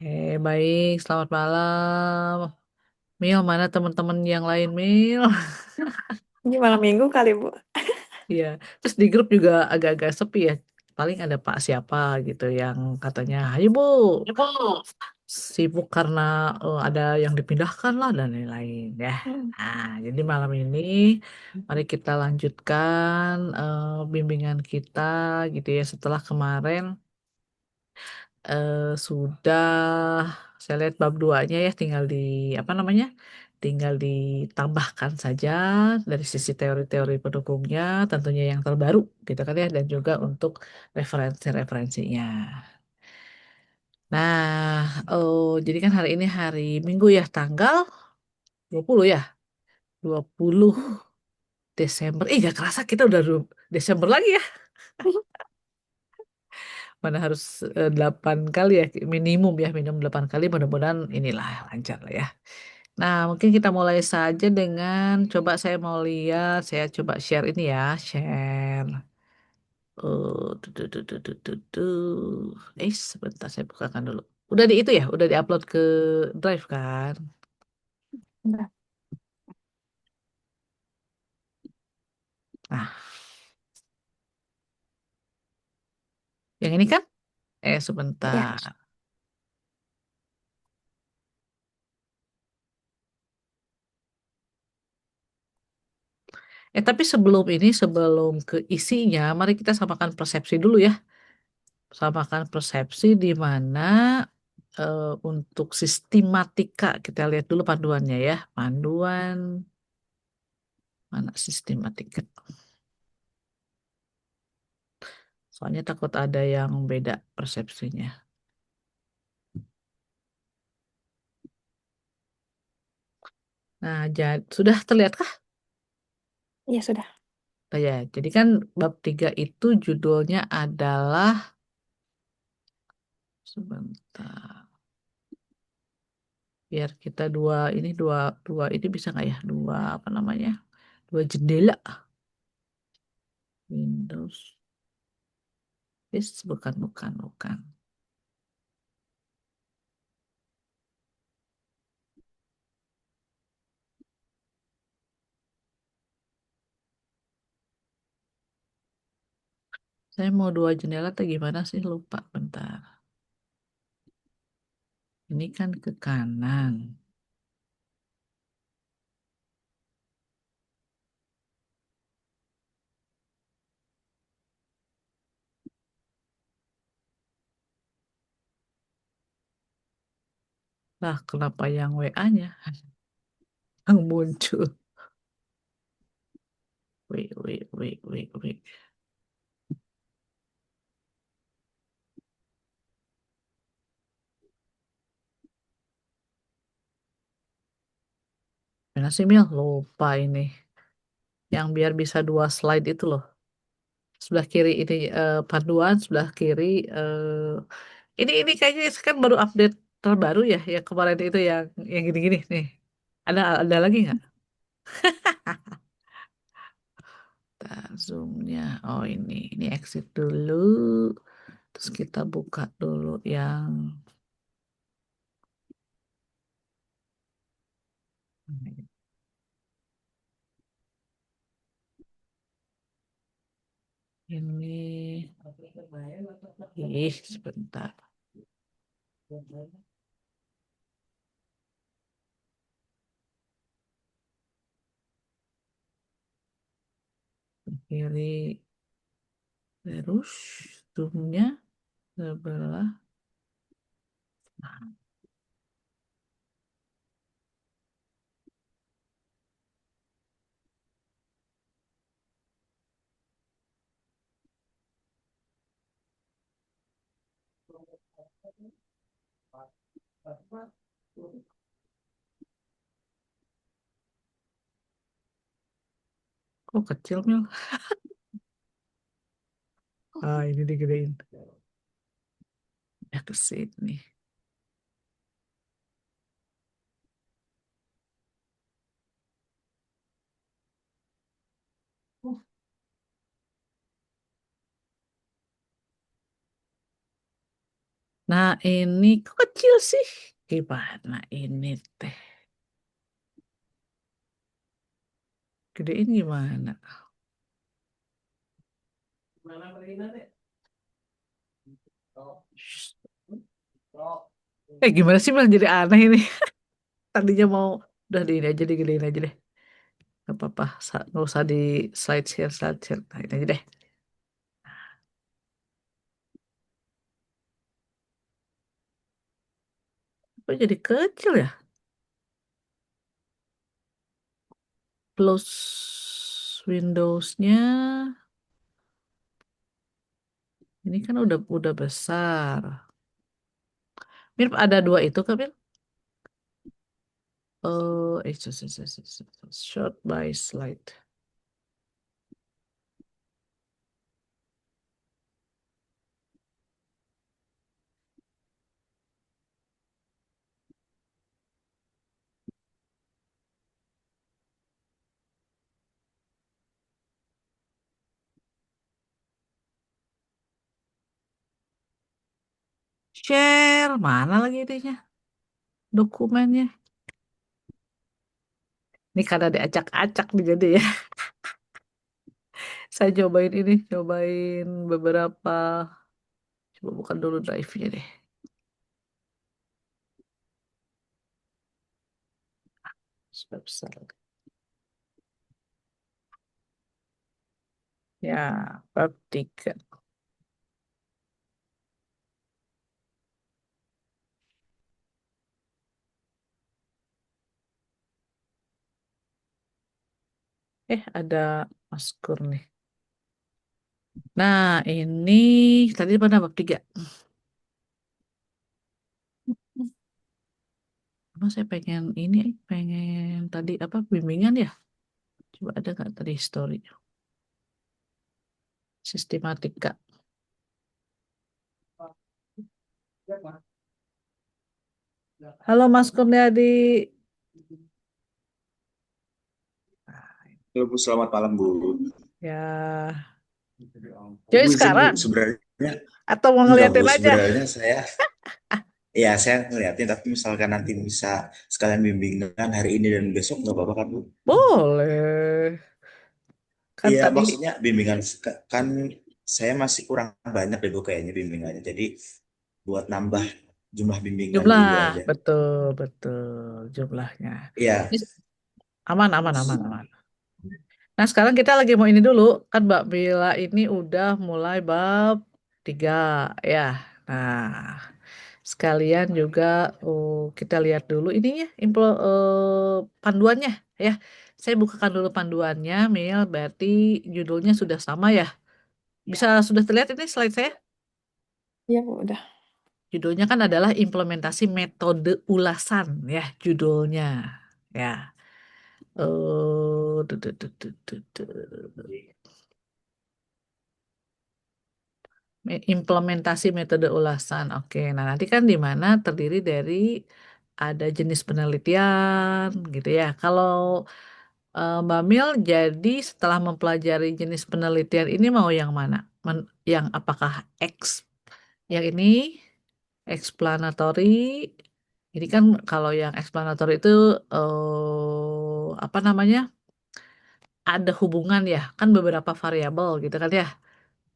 Baik, selamat malam. Mil, mana teman-teman yang lain, Mil? Ini malam minggu kali, Bu. Iya, terus di grup juga agak-agak sepi ya. Paling ada Pak siapa gitu yang katanya, ayo Bu, Ibu. sibuk karena ada yang dipindahkan lah dan lain-lain ya. Hmm. Nah, jadi malam ini mari kita lanjutkan bimbingan kita gitu ya setelah kemarin sudah saya lihat bab duanya ya tinggal di apa namanya tinggal ditambahkan saja dari sisi teori-teori pendukungnya tentunya yang terbaru gitu kan ya dan juga untuk referensi-referensinya. Nah, jadi kan hari ini hari Minggu ya tanggal 20 ya 20 Desember. Gak kerasa kita udah Desember lagi ya. Mana harus 8 kali ya minimum 8 kali mudah-mudahan inilah lancar lah ya. Nah, mungkin kita mulai saja dengan coba saya mau lihat, saya coba share ini ya, share. Sebentar saya bukakan dulu. Udah di itu ya, udah diupload ke Drive kan? Nah, Nah, yang ini kan? ya, Sebentar. Tapi sebelum ini, sebelum ke isinya, mari kita samakan persepsi dulu ya. Samakan persepsi di mana untuk sistematika kita lihat dulu panduannya ya. Panduan mana sistematika. Soalnya takut ada yang beda persepsinya. Nah, sudah terlihatkah? ya sudah. Oh, ya, jadi kan bab 3 itu judulnya adalah sebentar. Biar kita dua ini bisa nggak ya? Dua apa namanya? Dua jendela. Windows. Bukan. Saya mau dua jendela atau gimana sih? Lupa bentar. Ini kan ke kanan. Lah, kenapa yang WA-nya yang muncul? Wait. Mana sih, Mil? Lupa ini. Yang biar bisa dua slide itu loh. Sebelah kiri ini panduan, sebelah kiri ini kayaknya kan baru update terbaru ya, yang kemarin itu yang gini-gini nih. Ada lagi nggak? Nah, zoomnya. Oh ini exit dulu. Terus kita buka dulu yang ini. Sebentar. Kiri terus zoomnya sebelah. Kok kecil Mil? Ini digedein. Ya ke sini. Nah, ini kok kecil sih. Gimana ini teh? Gedein gimana? Gimana sih malah jadi aneh ini? Tadinya mau udah di ini aja digedein aja deh. Gak apa-apa, nggak usah di slide share. Nah, ini aja deh. Kok jadi kecil ya? Close Windows-nya. Ini kan udah besar. Mirip ada dua itu kan, Mir? Oh, short by slide. Share, mana lagi ininya? Dokumennya. Ini karena diacak-acak nih jadi ya. Saya cobain ini, cobain beberapa. Coba bukan dulu drive-nya deh. Sudah besar. Ya, bab 3. Ada maskur nih. Nah, ini tadi pada bab 3. Emang saya pengen ini, pengen tadi apa bimbingan ya? Coba ada nggak tadi story sistematika. Halo Mas Kurniadi. Halo Bu, selamat malam Bu. Ya, Bu jadi izin Bu, sekarang sebenarnya atau mau enggak Bu, ngeliatin aja? sebenarnya saya ngeliatin tapi misalkan nanti bisa sekalian bimbingan hari ini dan besok nggak apa-apa kan Bu? Boleh. Kan Iya tadi maksudnya bimbingan kan saya masih kurang banyak deh Bu kayaknya bimbingannya. Jadi buat nambah jumlah bimbingan jumlah, dulu aja. betul, betul jumlahnya. Iya, Ini aman, aman, aman, aman. Nah, sekarang kita lagi mau ini dulu. Kan Mbak Mila ini udah mulai bab 3 ya. Nah, sekalian juga kita lihat dulu ininya, panduannya ya. Saya bukakan dulu panduannya, Mil. Berarti judulnya sudah sama ya. Sudah terlihat ini slide saya? Iya, Bu, udah. Judulnya kan adalah implementasi metode ulasan ya judulnya. Ya. Eh, du- du- du- du- du- du. Implementasi metode ulasan. Oke, nah nanti kan di mana terdiri dari ada jenis penelitian gitu ya. Kalau Mbak Mil jadi setelah mempelajari jenis penelitian ini mau yang mana? Yang apakah X yang ini explanatory? Ini kan kalau yang explanatory itu apa namanya? Ada hubungan ya, kan beberapa variabel gitu kan ya.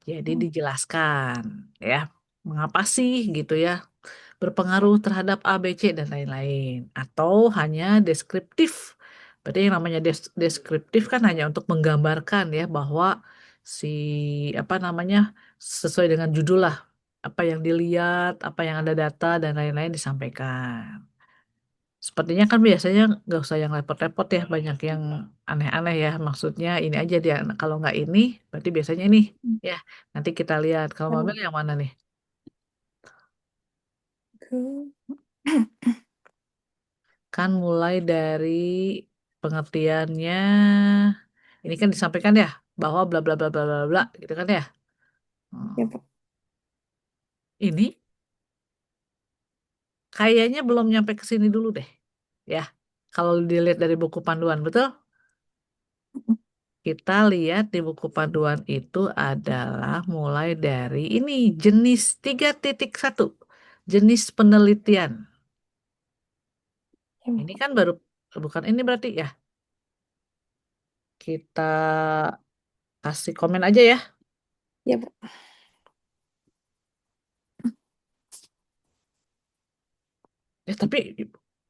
Jadi dijelaskan ya, mengapa sih gitu ya berpengaruh terhadap A, B, C dan lain-lain. Atau hanya deskriptif. Berarti yang namanya deskriptif kan hanya untuk menggambarkan ya bahwa si apa namanya sesuai dengan judul lah. Apa yang dilihat, apa yang ada data dan lain-lain disampaikan. Sepertinya kan biasanya nggak usah yang repot-repot ya, banyak yang aneh-aneh ya. Maksudnya ini aja dia, kalau nggak ini, berarti biasanya ini. Ya, nanti kita lihat. Kalau mobil Kan yang mana nih? ke Kan mulai dari pengertiannya, ini kan disampaikan ya, bahwa bla bla bla bla bla bla, gitu kan ya. Hmm. ya, Bu. Ini kayaknya belum nyampe ke sini dulu deh. Ya, kalau dilihat dari buku panduan, betul? Kita lihat di buku panduan itu adalah mulai dari ini jenis 3.1. jenis penelitian. Ya, Ini Bu. kan baru, bukan ini berarti ya. Kita kasih komen aja ya. Ya, Bu. Ya, tapi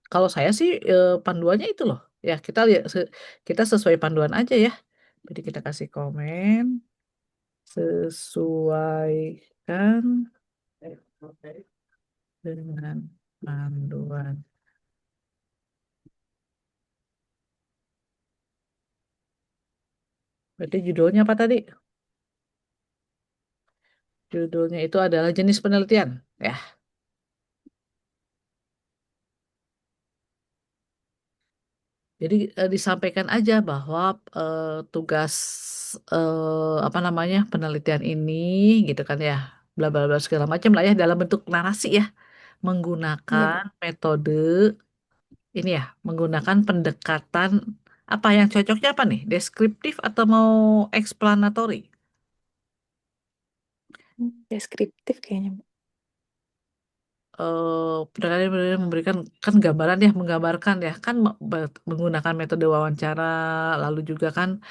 kalau saya sih panduannya itu loh. Ya, kita lihat kita sesuai panduan aja ya. Jadi kita kasih komen sesuaikan dengan panduan. Berarti judulnya apa tadi? Judulnya itu adalah jenis penelitian. Ya, jadi disampaikan aja bahwa tugas apa namanya penelitian ini gitu kan ya, bla bla bla segala macam lah ya dalam bentuk narasi ya, Ya, Bu. menggunakan metode ini ya, menggunakan pendekatan apa yang cocoknya apa nih? Deskriptif atau mau explanatory? Deskriptif kayaknya, Bu. Pendekatan memberikan kan gambaran ya, menggambarkan ya, kan menggunakan metode wawancara, lalu juga kan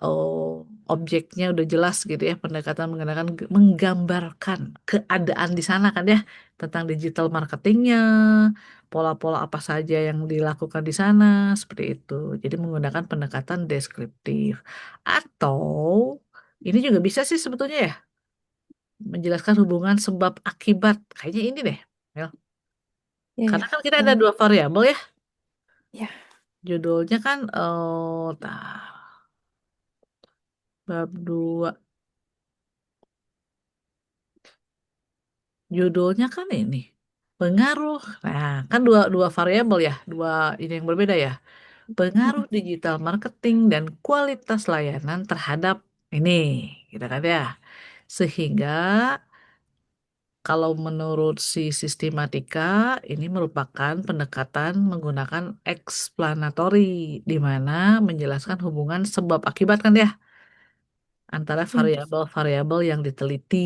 oh, objeknya udah jelas gitu ya, pendekatan menggunakan menggambarkan keadaan di sana kan ya, tentang digital marketingnya, pola-pola apa saja yang dilakukan di sana, seperti itu. Jadi menggunakan pendekatan deskriptif. Atau ini juga bisa sih sebetulnya ya, menjelaskan hubungan sebab akibat. Kayaknya ini deh. Mel. Ya, Karena ya. kan kita ada dua variabel ya. Ya. Judulnya kan bab 2. Judulnya kan ini pengaruh. Nah, kan dua dua variabel ya, dua ini yang berbeda ya. Pengaruh digital marketing dan kualitas layanan terhadap ini, gitu kan ya. Sehingga kalau menurut si sistematika ini merupakan pendekatan menggunakan explanatory di mana menjelaskan hubungan sebab akibat kan ya antara Hmm. variabel-variabel yang diteliti.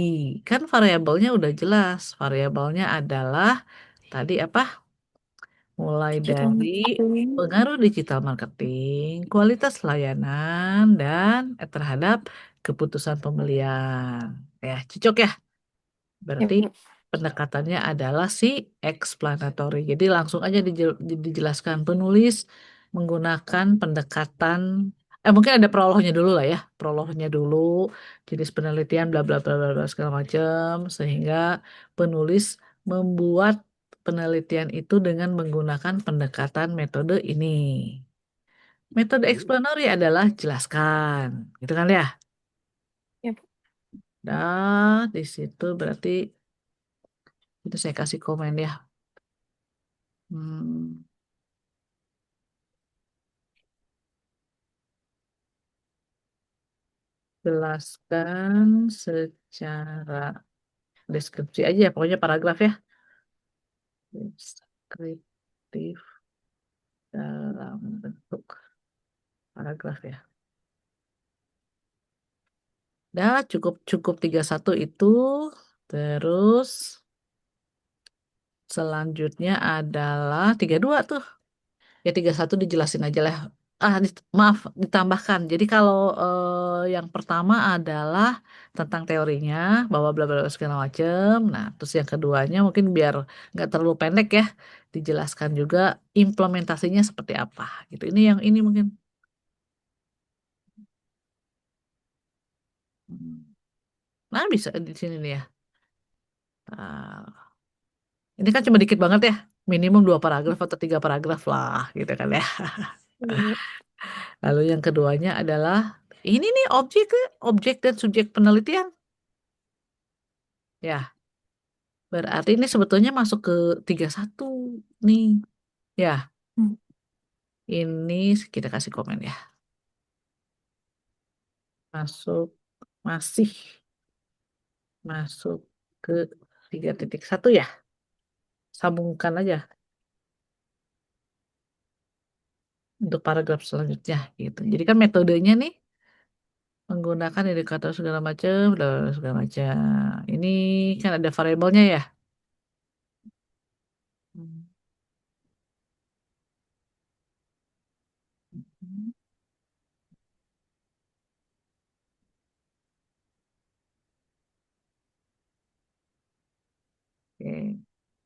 Kan variabelnya udah jelas. Variabelnya adalah tadi apa? Mulai Digital dari marketing. pengaruh digital marketing, kualitas layanan, dan terhadap keputusan pembelian. Ya, cocok ya. Ya, Berarti Bu. pendekatannya adalah si explanatory. Jadi langsung aja dijelaskan penulis menggunakan pendekatan mungkin ada prolognya dulu lah ya. Prolognya dulu, jenis penelitian bla bla bla bla bla, segala macam sehingga penulis membuat penelitian itu dengan menggunakan pendekatan metode ini. Metode explanatory adalah jelaskan, gitu kan ya. Ya, Bu. Nah, di situ berarti itu saya kasih komen ya. Hmm, jelaskan secara deskripsi aja ya, pokoknya paragraf ya. Deskriptif dalam bentuk paragraf ya. Dah cukup cukup 31 itu. Terus selanjutnya adalah 32 tuh. Ya 31 dijelasin aja lah. Maaf, ditambahkan. Jadi kalau yang pertama adalah tentang teorinya, bahwa bla bla bla segala macem. Nah, terus yang keduanya mungkin biar nggak terlalu pendek ya, dijelaskan juga implementasinya seperti apa gitu. Ini yang ini mungkin. Hmm. Nah, bisa di sini nih ya. Ah, ini kan cuma dikit banget ya. Minimum 2 paragraf atau 3 paragraf lah gitu kan ya. Ya, Bu. Lalu yang keduanya adalah ini nih objek dan subjek penelitian. Ya, berarti ini sebetulnya masuk ke 31 nih. Ya, Hmm. ini kita kasih komen ya. Masuk, masih masuk ke 3.1 ya. Sambungkan aja untuk paragraf selanjutnya gitu. Jadi kan metodenya nih menggunakan indikator segala macam, segala macam. Ini kan ada variabelnya ya.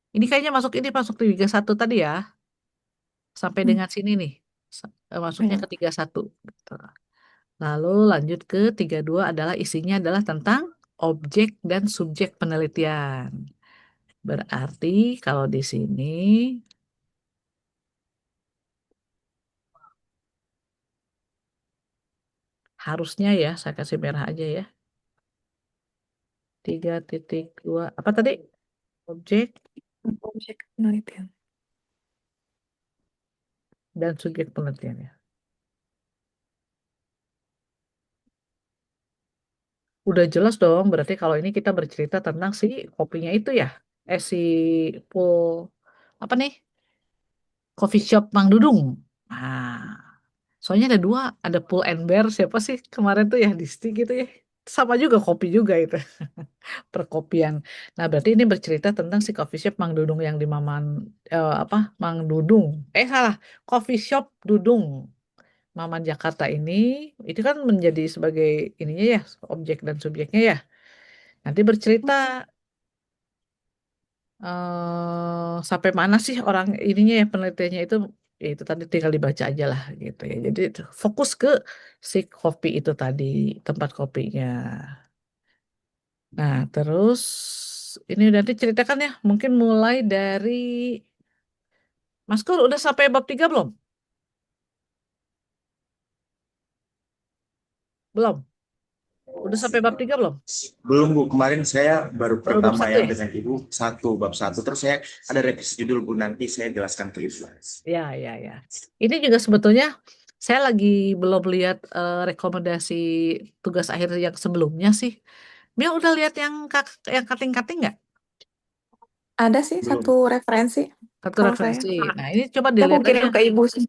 Ini kayaknya masuk 31 tadi ya. Sampai Hmm. dengan sini nih. Oh, Masuknya ya. ke 31. Gitu. Lalu lanjut ke 32 adalah isinya adalah tentang objek dan subjek penelitian. Berarti kalau di sini harusnya ya, saya kasih merah aja ya. 3.2. Apa tadi? Objek Objek penelitian. dan subjek penelitian ya. Udah jelas dong, berarti kalau ini kita bercerita tentang si kopinya itu ya. Si pool, apa nih? Coffee shop Mang Dudung. Nah, soalnya ada dua, ada Pull and Bear, siapa sih kemarin tuh ya di stick gitu ya. Sama juga kopi juga itu, perkopian. Nah, berarti ini bercerita tentang si coffee shop Mang Dudung yang di apa? Mang Dudung. Salah, coffee shop Dudung. Maman Jakarta ini itu kan menjadi sebagai ininya ya, objek dan subjeknya ya. Nanti bercerita sampai mana sih orang ininya ya penelitiannya itu, ya itu tadi tinggal dibaca aja lah gitu ya. Jadi fokus ke si kopi itu tadi, tempat kopinya. Nah, terus ini nanti ceritakan ya, mungkin mulai dari Mas Kur udah sampai bab 3 belum? Belum. Udah sampai bab 3 belum? Belum Bu, kemarin saya baru Baru bab pertama satu yang ya? dengan Ibu bab satu, terus saya ada revisi judul Bu, nanti saya jelaskan ke Ibu. Ya, ya, ya. Ini juga sebetulnya saya lagi belum lihat rekomendasi tugas akhir yang sebelumnya sih. Mil udah lihat yang cutting-cutting nggak? Ada sih satu Belum. referensi Satu kalau saya. referensi. Nah, ini coba Ya, aku dilihat aja. kirim ke ibu sih.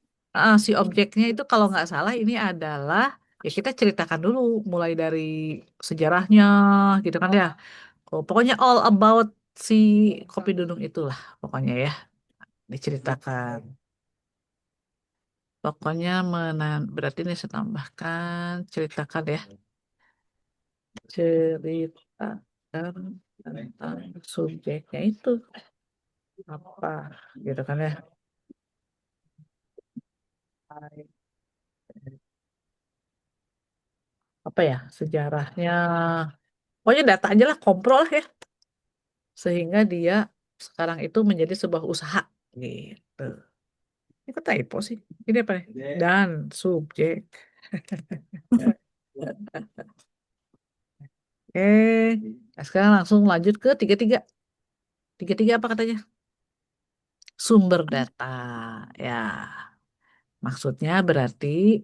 Si objeknya itu kalau nggak salah ini adalah ya kita ceritakan dulu mulai dari sejarahnya gitu kan ya. Oh, pokoknya all about si Kopi Dudung itulah pokoknya ya diceritakan. Pokoknya berarti ini saya tambahkan ceritakan ya, ceritakan tentang subjeknya itu apa gitu kan ya. Apa ya sejarahnya, pokoknya data aja lah kompro lah ya, sehingga dia sekarang itu menjadi sebuah usaha gitu. Ini kok typo sih, ini apa nih, dan subjek. Nah sekarang langsung lanjut ke 33. 33 apa katanya? Sumber data. Ya, maksudnya berarti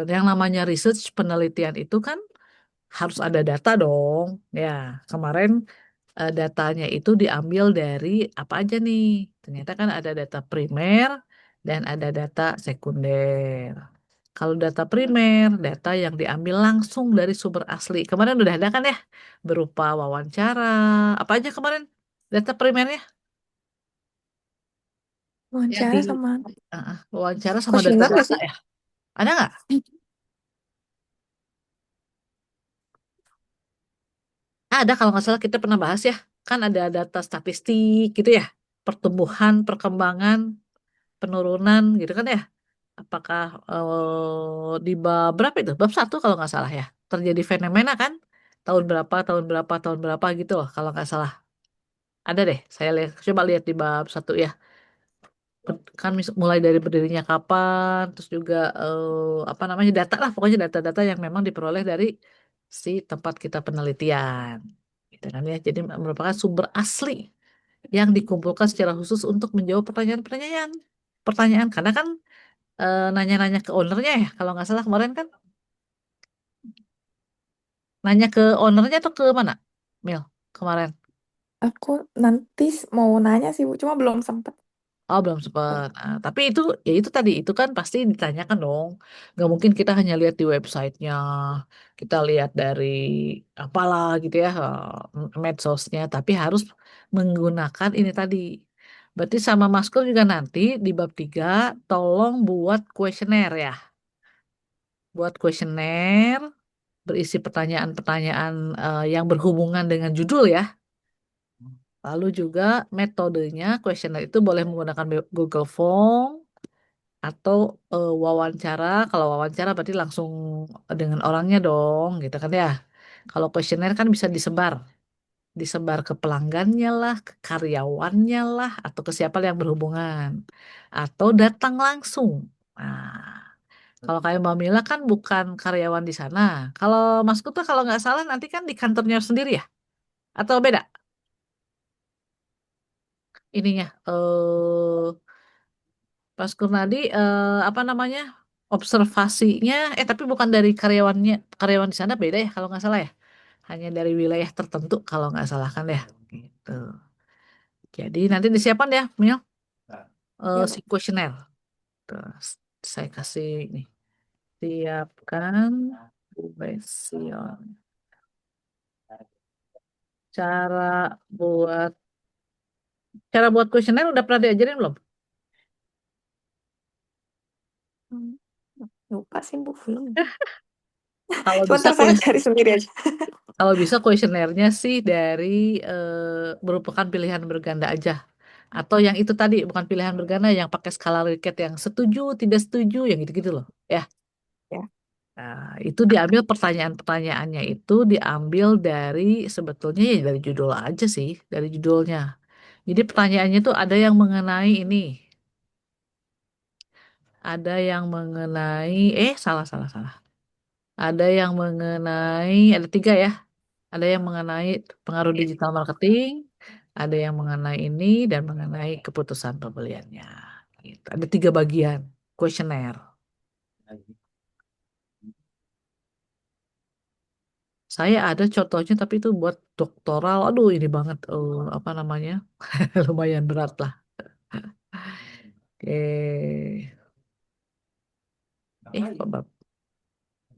yang namanya research penelitian itu kan harus ada data dong. Ya, kemarin datanya itu diambil dari apa aja nih? Ternyata kan ada data primer dan ada data sekunder. Kalau data primer, data yang diambil langsung dari sumber asli. Kemarin udah ada kan ya? Berupa wawancara. Apa aja kemarin data primernya? Yang di Wawancara sama wawancara sama kuesioner nggak data-data sih? ya? Ada nggak? Ada kalau nggak salah kita pernah bahas ya. Kan ada data statistik gitu ya. Pertumbuhan, perkembangan, penurunan gitu kan ya. Apakah di bab berapa itu? Bab 1 kalau nggak salah ya. Terjadi fenomena kan? Tahun berapa gitu loh kalau nggak salah. Ada deh, saya lihat, coba lihat di bab 1 ya. Kan mulai dari berdirinya kapan, terus juga apa namanya data lah, pokoknya data-data yang memang diperoleh dari si tempat kita penelitian. Gitu kan ya. Jadi merupakan sumber asli yang dikumpulkan secara khusus untuk menjawab pertanyaan-pertanyaan. Pertanyaan, karena kan nanya-nanya ke ownernya ya, kalau nggak salah kemarin kan nanya ke ownernya atau ke mana, Mil, kemarin. Aku nanti mau nanya sih Bu, cuma belum sempet. Oh, belum sempat. Nah, tapi itu ya itu tadi itu kan pasti ditanyakan dong. Nggak mungkin kita hanya lihat di websitenya, kita lihat dari apalah gitu ya medsosnya, tapi harus menggunakan ini tadi. Berarti sama Maskul juga nanti di bab 3 tolong buat kuesioner ya. Buat kuesioner berisi pertanyaan-pertanyaan yang berhubungan dengan judul ya. Lalu juga metodenya kuesioner itu boleh menggunakan Google Form atau wawancara. Kalau wawancara berarti langsung dengan orangnya dong, gitu kan ya. Kalau kuesioner kan bisa disebar ke pelanggannya lah, ke karyawannya lah, atau ke siapa yang berhubungan, atau datang langsung. Nah, kalau kayak Mbak Mila kan bukan karyawan di sana. Kalau Mas Kuta kalau nggak salah nanti kan di kantornya sendiri ya? Atau beda ininya? Mas Kurnadi apa namanya? Observasinya, tapi bukan dari karyawan di sana beda ya kalau nggak salah ya? Hanya dari wilayah tertentu kalau nggak salah kan ya? Gitu. Jadi nanti disiapkan ya, Mil, Ya, si Bu. kuesioner. Terus saya kasih nih, siapkan kuesioner. Cara buat cara buat kuesioner udah pernah diajarin belum? Hmm, Lupa sih, Bu. Belum. Kalau Cuma bisa ntar saya cari sendiri aja. Kalau bisa kuesionernya sih dari merupakan pilihan berganda aja. Atau yang itu tadi bukan pilihan berganda yang pakai skala Likert yang setuju, tidak setuju, yang gitu-gitu loh. Ya. Ya. Nah, itu diambil pertanyaan-pertanyaannya itu diambil dari sebetulnya ya dari judul aja sih, dari judulnya. Jadi pertanyaannya tuh ada yang mengenai ini, ada yang mengenai salah salah salah. Ada yang mengenai ada tiga ya. Ada yang mengenai pengaruh digital marketing, ada yang mengenai ini, dan mengenai keputusan pembeliannya. Gitu. Ada tiga bagian kuesioner. Saya ada contohnya, tapi itu buat doktoral. Aduh, ini banget, apa namanya, lumayan berat lah. Kok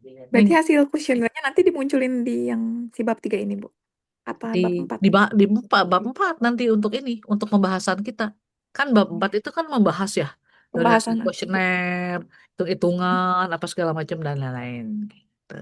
Berarti ini hasil kuesionernya nanti dimunculin di yang si bab 3 ini, Bu. Apa di bab 4? di bab 4 nanti untuk ini, untuk pembahasan kita. Kan bab 4 itu kan membahas ya, dari hasil Pembahasan. kuesioner, hitung-hitungan, apa segala macam dan lain-lain. Gitu.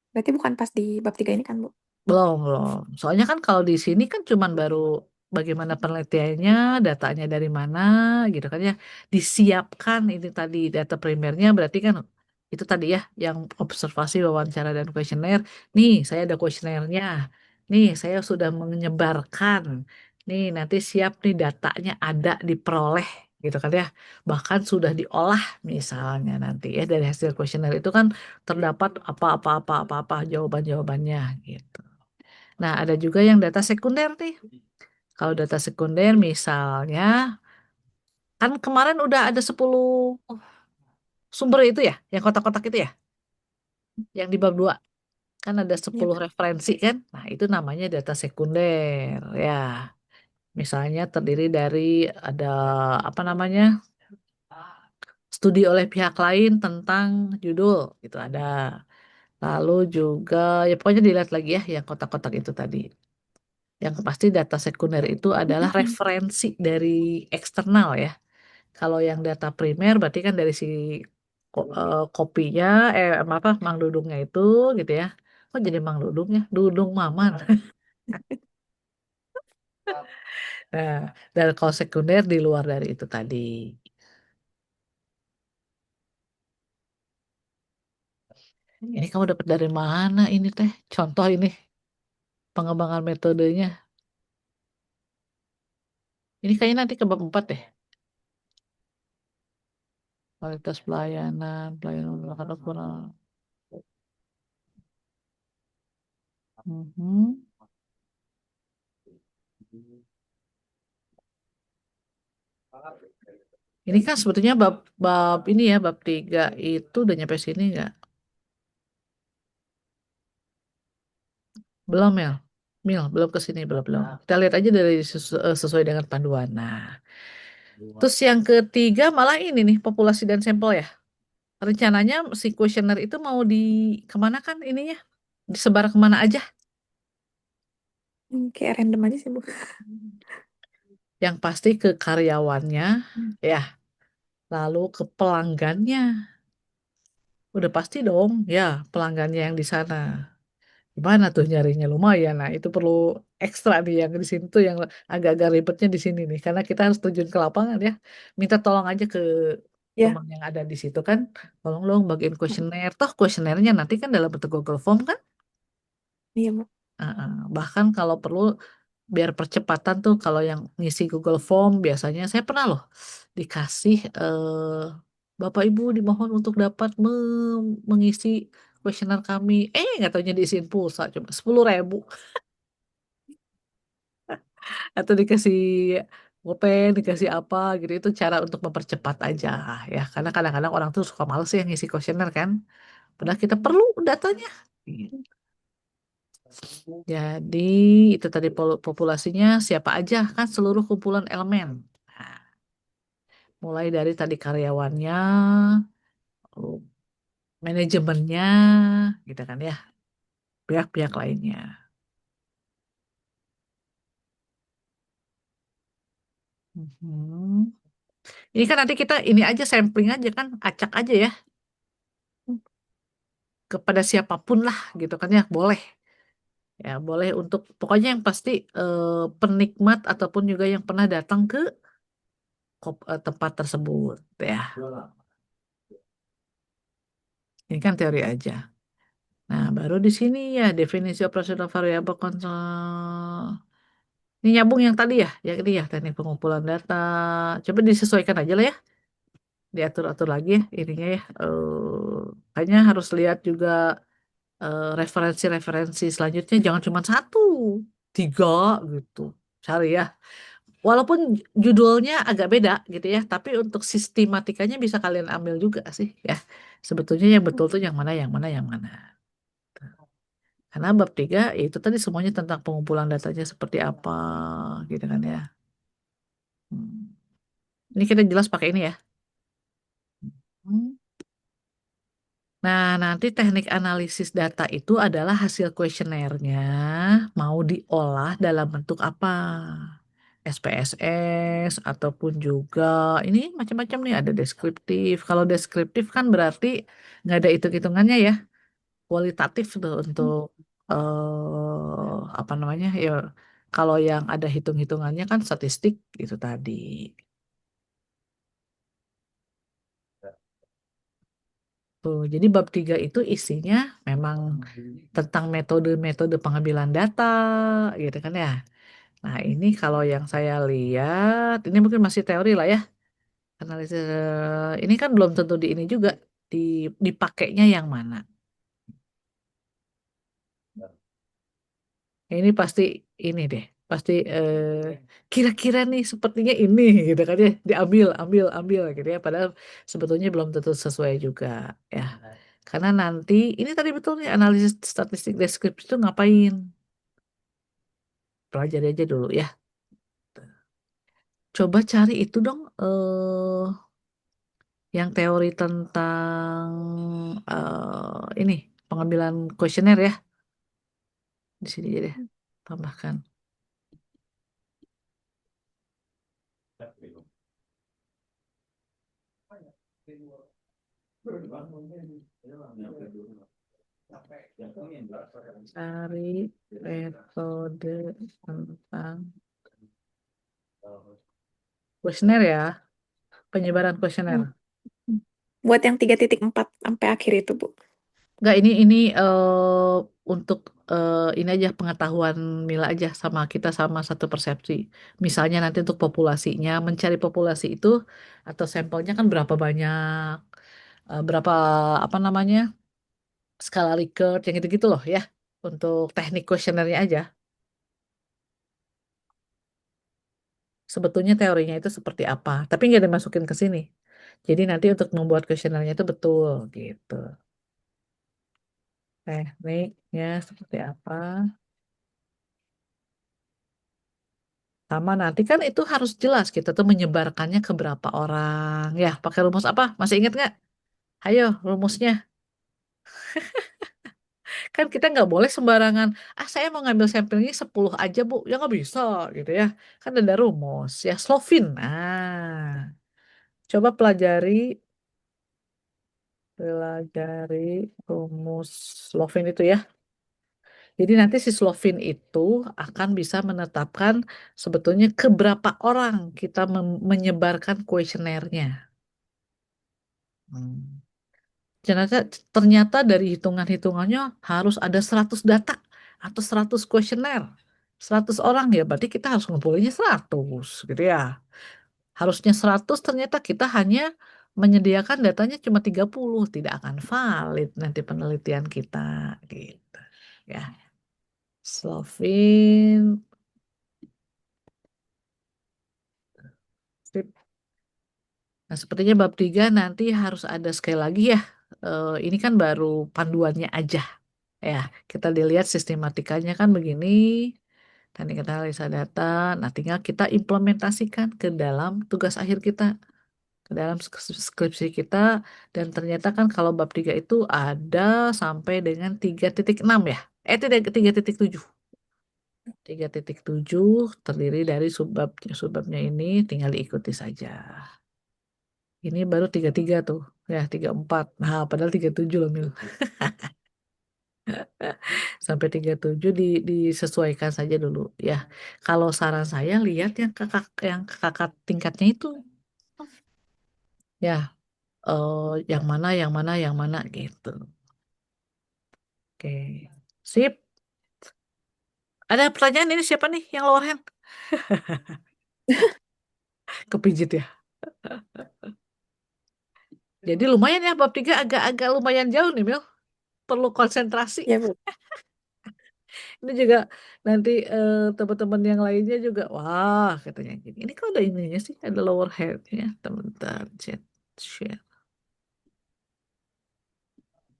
Berarti bukan pas di bab 3 ini kan, Bu? Belum, belum. Soalnya kan kalau di sini kan cuman baru bagaimana penelitiannya, datanya dari mana, gitu kan ya. Disiapkan ini tadi data primernya berarti kan itu tadi ya yang observasi, wawancara, dan kuesioner. Nih, saya ada kuesionernya. Nih, saya sudah menyebarkan. Nih, nanti siap nih datanya ada diperoleh gitu kan ya. Bahkan sudah diolah misalnya nanti ya dari hasil kuesioner itu kan terdapat apa-apa jawaban-jawabannya gitu. Nah, ada juga yang data sekunder nih. Kalau data sekunder misalnya, kan kemarin udah ada 10 sumber itu ya, yang kotak-kotak itu ya, yang di bab 2. Kan ada Ya. 10 referensi kan. Nah, itu namanya data sekunder ya. Misalnya terdiri dari ada apa namanya? Studi oleh pihak lain tentang judul gitu ada. Lalu juga ya pokoknya dilihat lagi ya yang kotak-kotak itu tadi. Yang pasti data sekunder itu adalah referensi dari eksternal ya. Kalau yang data primer berarti kan dari si kopinya, apa, Mang Dudungnya itu gitu ya. Kok jadi Mang Dudungnya? Dudung Maman. Nah, dan kalau sekunder di luar dari itu tadi. Ini kamu dapat dari mana ini teh? Contoh ini pengembangan metodenya. Ini kayaknya nanti ke bab 4 deh. Kualitas pelayanan menggunakan ukuran. Mhm. Ini kan sebetulnya bab bab ini ya, bab 3 itu udah nyampe sini nggak? Belum ya? Mil, belum ke sini, belum. Kita lihat aja dari sesuai dengan panduan. Nah, terus yang ketiga malah ini nih, populasi dan sampel ya. Rencananya si kuesioner itu mau di kemana kan ininya? Disebar kemana aja? Kayak random aja sih, Bu. Yang pasti ke karyawannya, ya. Lalu ke pelanggannya. Udah pasti dong, ya pelanggannya yang di sana. Gimana tuh nyarinya lumayan. Nah, itu perlu. ekstra nih yang di sini tuh yang agak-agak ribetnya di sini nih karena kita harus terjun ke lapangan ya. Minta tolong aja ke Ya, teman yang ada di situ kan, tolong dong bagiin kuesioner. Toh kuesionernya nanti kan dalam bentuk Google Form kan. iya Bu. Bahkan kalau perlu biar percepatan tuh kalau yang ngisi Google Form biasanya saya pernah loh dikasih Bapak Ibu dimohon untuk dapat mengisi kuesioner kami. Nggak taunya diisiin pulsa cuma 10.000 atau dikasih pulpen, dikasih apa gitu. Itu cara untuk mempercepat aja ya. Karena kadang-kadang orang tuh suka males ya ngisi kuesioner kan. Padahal kita perlu datanya. Jadi itu tadi populasinya siapa aja kan seluruh kumpulan elemen. Nah, mulai dari tadi karyawannya, lalu manajemennya, gitu kan ya, pihak-pihak lainnya. Mhm. Ini kan nanti kita ini aja sampling aja kan, acak aja ya kepada siapapun lah gitu kan ya, boleh. Ya, boleh untuk pokoknya yang pasti penikmat ataupun juga yang pernah datang ke tempat tersebut ya. Ini kan teori aja. Nah, baru di sini ya definisi operasional variabel kontrol. Ini nyambung yang tadi ya, yang ini ya teknik pengumpulan data. Coba disesuaikan aja lah ya, diatur-atur lagi ya ininya ya. Kayaknya harus lihat juga referensi-referensi selanjutnya, jangan cuma satu, tiga gitu. Cari ya. Walaupun judulnya agak beda gitu ya, tapi untuk sistematikanya bisa kalian ambil juga sih ya. Sebetulnya yang betul tuh yang mana, yang mana, yang mana. Karena bab 3 ya itu tadi semuanya tentang pengumpulan datanya seperti apa gitu kan ya. Hmm. Ini kita jelas pakai ini ya. Hmm. Nah, nanti teknik analisis data itu adalah hasil kuesionernya mau diolah dalam bentuk apa? SPSS ataupun juga ini macam-macam nih ada deskriptif. Kalau deskriptif kan berarti nggak ada hitung-hitungannya ya. Kualitatif tuh untuk apa namanya ya kalau yang ada hitung-hitungannya kan statistik itu tadi. Tuh, jadi bab 3 itu isinya memang tentang metode-metode pengambilan data gitu kan ya. Nah, ini kalau yang saya lihat ini mungkin masih teori lah ya. Analisis ini kan belum tentu di ini juga di dipakainya yang mana. Ini pasti ini deh, pasti kira-kira nih sepertinya ini gitu kan ya, diambil, ambil, ambil gitu ya. Padahal sebetulnya belum tentu sesuai juga ya. Karena nanti ini tadi betul nih analisis statistik deskripsi itu ngapain? Pelajari aja dulu ya. Coba cari itu dong, yang teori tentang ini pengambilan kuesioner ya di sini aja deh, tambahkan. Cari metode tentang kuesioner ya, penyebaran kuesioner. Hmm. Buat yang 3.4 sampai akhir itu, Bu. Enggak, ini untuk ini aja pengetahuan Mila aja sama kita sama satu persepsi. Misalnya nanti untuk populasinya, mencari populasi itu atau sampelnya kan berapa banyak, berapa apa namanya skala Likert yang gitu-gitu loh ya. Untuk teknik kuesionernya aja. Sebetulnya teorinya itu seperti apa, tapi nggak dimasukin ke sini. Jadi nanti untuk membuat kuesionernya itu betul gitu. Tekniknya seperti apa? Sama nanti kan itu harus jelas kita tuh menyebarkannya ke berapa orang. Ya, pakai rumus apa? Masih ingat nggak? Ayo, rumusnya. Kan kita nggak boleh sembarangan. Saya mau ngambil sampelnya 10 aja, Bu. Ya nggak bisa gitu ya. Kan ada rumus. Ya, Slovin. Coba pelajari rumus Slovin itu ya. Jadi nanti si Slovin itu akan bisa menetapkan sebetulnya ke berapa orang kita menyebarkan kuesionernya. Hmm. Ternyata, ternyata dari hitungan-hitungannya harus ada 100 data atau 100 kuesioner. 100 orang ya, berarti kita harus ngumpulinnya 100 gitu ya. Harusnya 100, ternyata kita hanya menyediakan datanya cuma 30, tidak akan valid nanti penelitian kita gitu. Ya, Slovin. Sip. Nah, sepertinya bab 3 nanti harus ada sekali lagi ya. Ini kan baru panduannya aja. Ya, kita dilihat sistematikanya kan begini. Teknik analisa data. Nah, tinggal kita implementasikan ke dalam tugas akhir kita, ke dalam skripsi kita. Dan ternyata kan kalau bab 3 itu ada sampai dengan 3.6 ya. Tidak, 3.7. 3.7 terdiri dari subbab. Subbabnya ini tinggal diikuti saja. Ini baru 33 tuh. Ya, 34. Nah, padahal 37 loh, Mil. Sampai 37 disesuaikan saja dulu. Ya, kalau saran saya lihat yang kakak tingkatnya itu. Ya, yang mana, yang mana, yang mana gitu. Oke. Sip. Ada pertanyaan ini siapa nih yang lower hand? Kepijit ya. Jadi lumayan ya bab 3 agak-agak lumayan jauh nih, Mil. Perlu konsentrasi. Ya, Bu. Ini juga nanti teman-teman yang lainnya juga, wah katanya gini. Ini kok ada ininya sih, ada lower headnya. Teman-teman, chat, share.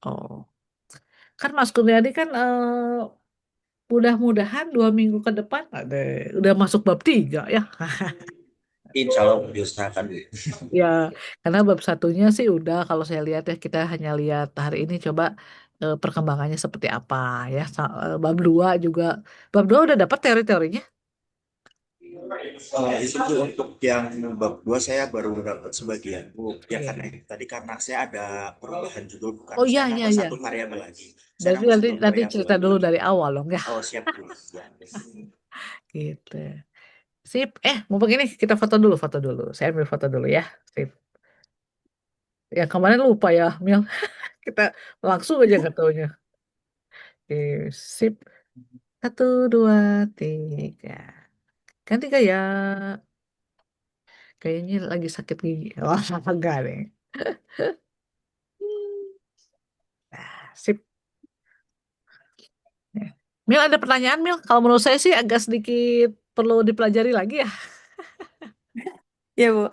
Oh, kan Mas Kurniadi kan mudah-mudahan 2 minggu ke depan ada, udah masuk bab 3 ya. Insya Allah diusahakan. Ya, karena bab satunya sih udah, kalau saya lihat ya, kita hanya lihat hari ini coba perkembangannya seperti apa ya. Bab 2 juga, bab 2 udah dapat teori-teorinya. Itu tuh untuk yang bab 2 saya baru dapat sebagian Bu. Ya karena Oke. tadi karena saya ada perubahan judul bukan. Oh iya, Saya iya, nambah iya. satu variabel lagi. Saya Berarti nambah nanti satu nanti variabel cerita lagi. dulu dari awal dong ya, Oh siap Bu. Ya. gitu. Sip. Mau begini, kita foto dulu, foto dulu. Saya ambil foto dulu ya. Sip. Yang kemarin lupa ya, Mil. Kita langsung aja nggak taunya. Oke, sip. 1, 2, 3. Ganti gaya. Kayaknya lagi sakit gigi. Wah, enggak deh. Nah, sip. Ya. Mil, ada pertanyaan, Mil? Kalau menurut saya sih agak sedikit perlu dipelajari lagi ya. Ya, Bu.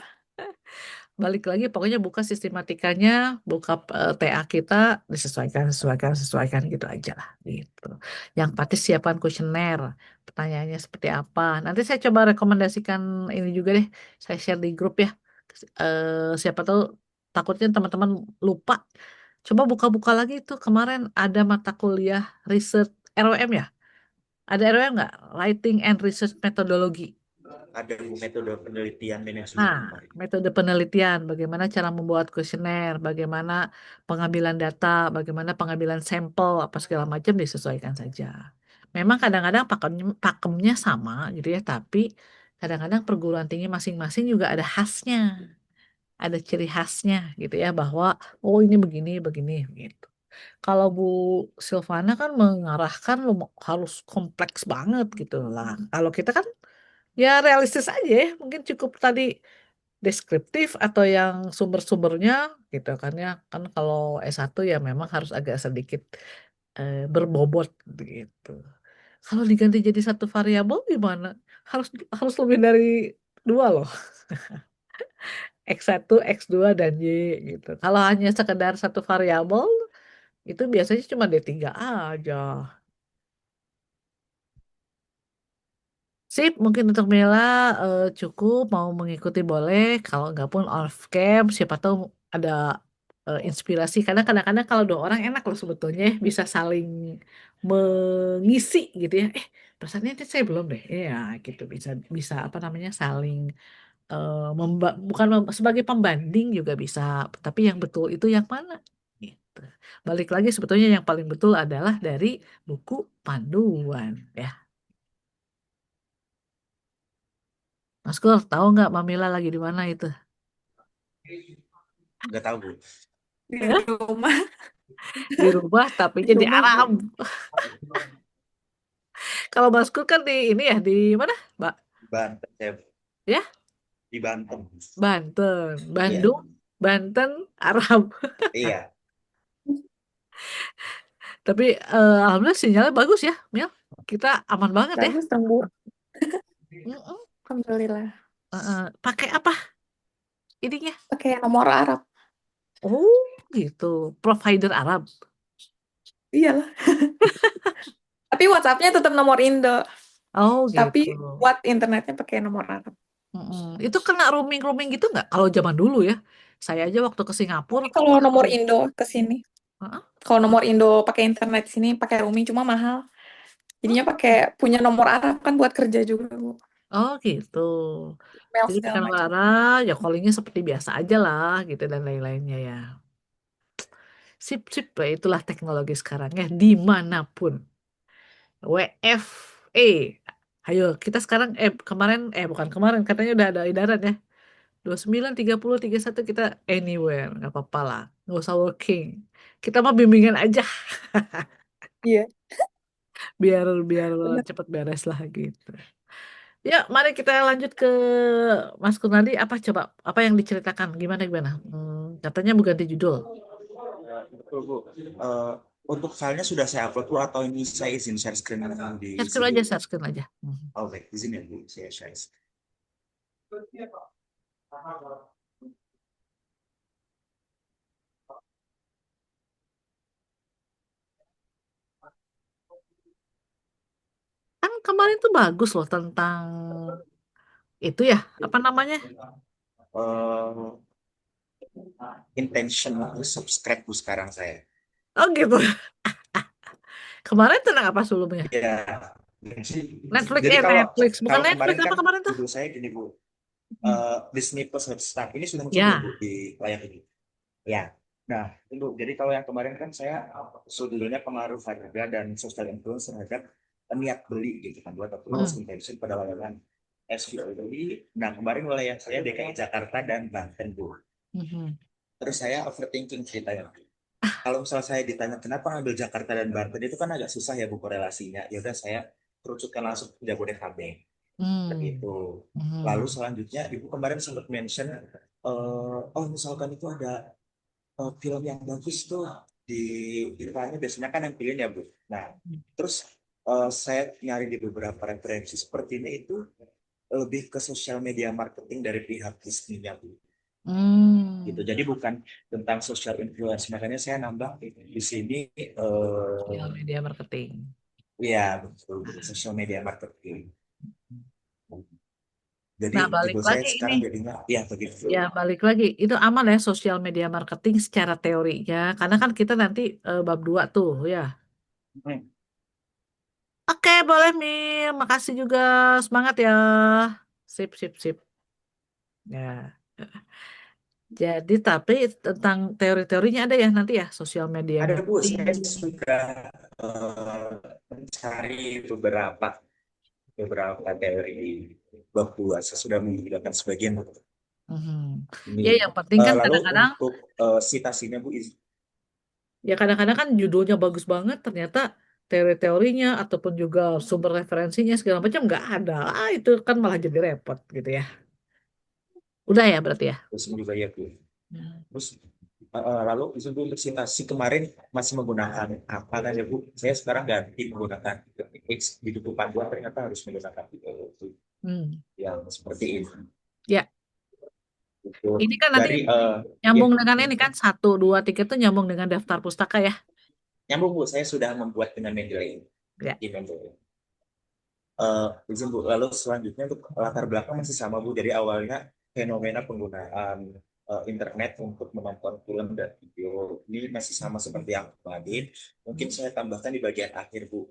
Balik lagi pokoknya buka sistematikanya, buka TA kita, disesuaikan, sesuaikan, sesuaikan gitu aja lah gitu. Yang pasti siapkan kuesioner, pertanyaannya seperti apa. Nanti saya coba rekomendasikan ini juga deh, saya share di grup ya. Siapa tahu, takutnya teman-teman lupa. Coba buka-buka lagi tuh, kemarin ada mata kuliah research ROM ya. Ada ROM nggak? Writing and Research Methodology. Ada Bu, metode penelitian manajemen Nah, kemarin. metode penelitian, bagaimana cara membuat kuesioner, bagaimana pengambilan data, bagaimana pengambilan sampel, apa segala macam disesuaikan saja. Memang kadang-kadang pakemnya sama gitu ya, tapi kadang-kadang perguruan tinggi masing-masing juga ada khasnya, ada ciri khasnya gitu ya, bahwa oh ini begini, begini gitu. Kalau Bu Silvana kan mengarahkan harus kompleks banget gitu lah. Kalau kita kan ya realistis aja ya, mungkin cukup tadi deskriptif atau yang sumber-sumbernya gitu kan ya. Kan kalau S1 ya memang harus agak sedikit berbobot gitu. Kalau diganti jadi satu variabel gimana? Harus harus lebih dari 2 loh. X1, X2 dan Y gitu. Kalau hanya sekedar satu variabel itu biasanya cuma D3 aja. Sip, mungkin untuk Mila cukup mau mengikuti boleh, kalau nggak pun off cam, siapa tahu ada inspirasi. Karena kadang-kadang kalau 2 orang enak loh sebetulnya ya, bisa saling mengisi gitu ya. Perasaannya ini saya belum deh, ya gitu bisa bisa apa namanya saling bukan sebagai pembanding juga bisa, tapi yang betul itu yang mana? gitu. Balik lagi sebetulnya yang paling betul adalah dari buku panduan ya. Mas Kur, tahu nggak Mamila lagi di mana itu? Nggak tahu Bu. Di Ya, rumah, di rumah tapi di jadi rumah Bu. Arab. Kalau Mas Kur kan di ini ya di mana? Mbak, Di Banten saya Bu. ya, Di Banten. Banten, Iya, Bandung, Banten, Arab. iya. Tapi alhamdulillah sinyalnya bagus ya, Mil. Kita aman banget ya. Bagus dong Bu. Mm-mm. Alhamdulillah. Pakai apa ininya? Pakai nomor Arab. Oh, gitu. Provider Arab. Iyalah. Tapi WhatsApp-nya tetap nomor Indo. Oh, Tapi gitu. buat internetnya pakai nomor Arab. Mm-mm. Itu kena roaming-roaming gitu nggak? Kalau zaman dulu ya. Saya aja waktu ke Singapura Tapi kalau kena nomor roaming. Indo ke sini, Heeh. kalau nomor Indo pakai internet di sini pakai roaming cuma mahal. Jadinya pakai Hmm. punya nomor Arab kan buat kerja juga Bu. Oh, gitu. Mail Jadi segala pakai macam. Lara, ya callingnya seperti biasa aja lah, gitu dan lain-lainnya ya. Sip, sip, ya itulah teknologi sekarang ya, dimanapun. WFE. Ayo, kita sekarang, kemarin, bukan kemarin, katanya udah ada edaran ya. 29, 30, satu kita anywhere, nggak apa-apa lah. Nggak usah working. Kita mah bimbingan aja, Iya, biar biar benar. cepet beres lah gitu. Ya, mari kita lanjut ke Mas Kunadi. Apa coba, apa yang diceritakan? Gimana, gimana? Katanya mau ganti judul. Betul Bu. Untuk filenya sudah saya upload Bu atau ini saya izin share screen di Share screen sini? aja, share screen aja. Oh baik, izin ya Bu, saya share. Kan kemarin tuh bagus loh tentang itu ya, apa namanya? Eh, intentional subscribe Bu sekarang saya. Oh gitu. Kemarin tentang apa sebelumnya? Ya, Netflix, jadi kalau Netflix. Bukan kalau Netflix, kemarin apa kan kemarin tuh? judul saya gini Bu, Hmm. Disney Plus Hotstar ini sudah muncul belum Bu Ya. di layar ini? Ya. Nah, itu jadi kalau yang kemarin kan saya judulnya pengaruh harga dan social influence terhadap niat beli gitu kan, buat first Hmm. intention pada layanan SVOD. Nah, kemarin wilayah saya DKI Jakarta dan Banten Bu. Mhm. Terus saya overthinking ceritanya. Kalau misal saya ditanya kenapa ngambil Jakarta dan Banten itu kan agak susah ya Bu korelasinya. Ya udah saya kerucutkan langsung ke Jabodetabek. Seperti Hmm. itu. Lalu Hmm. selanjutnya Ibu kemarin sempat mention oh misalkan itu ada film yang bagus tuh di iklannya biasanya kan yang pilih ya Bu. Nah, terus saya nyari di beberapa referensi sepertinya itu lebih ke sosial media marketing dari pihak Disney-nya Bu. Gitu. Hmm. Jadi bukan tentang social influence. Makanya saya nambah di sini Sosial media marketing. ya betul social media marketing. Jadi Nah, balik judul saya lagi ini. sekarang jadinya ya begitu. Ya, balik lagi. Itu aman ya sosial media marketing secara teorinya. Karena kan kita nanti bab 2 tuh ya. Hmm. Oke, boleh Mil. Makasih juga. Semangat ya. Sip, sip, sip. Ya. Jadi, tapi tentang teori-teorinya ada ya nanti ya, sosial media Ada Bu, marketing. saya sudah mencari beberapa teori bab dua. Saya sudah menggunakan sebagian Mhm. ini. Ya, yang penting kan Lalu kadang-kadang, untuk citasinya Bu, ya kadang-kadang kan judulnya bagus banget, ternyata teori-teorinya ataupun juga sumber referensinya segala macam nggak ada. Itu kan malah jadi repot gitu ya. Udah ya berarti ya. terus juga ya Bu. Hmm. Terus lalu itu untuk citasi kemarin masih menggunakan apa kan ya Bu? Saya sekarang ganti menggunakan X di buku panduan ternyata harus menggunakan Hmm. yang seperti ini. Ya, Itu ini kan nanti dari ya nyambung dengan ini kan satu, dua, tiga itu nyambung dengan daftar pustaka ya. nyambung Bu, saya sudah membuat dengan Mendeley Ya. di Mendeley. Izin Bu, lalu selanjutnya untuk latar belakang masih sama Bu. Jadi awalnya fenomena penggunaan internet untuk menonton film dan video ini masih sama seperti yang kemarin. Mungkin saya tambahkan di bagian akhir Bu.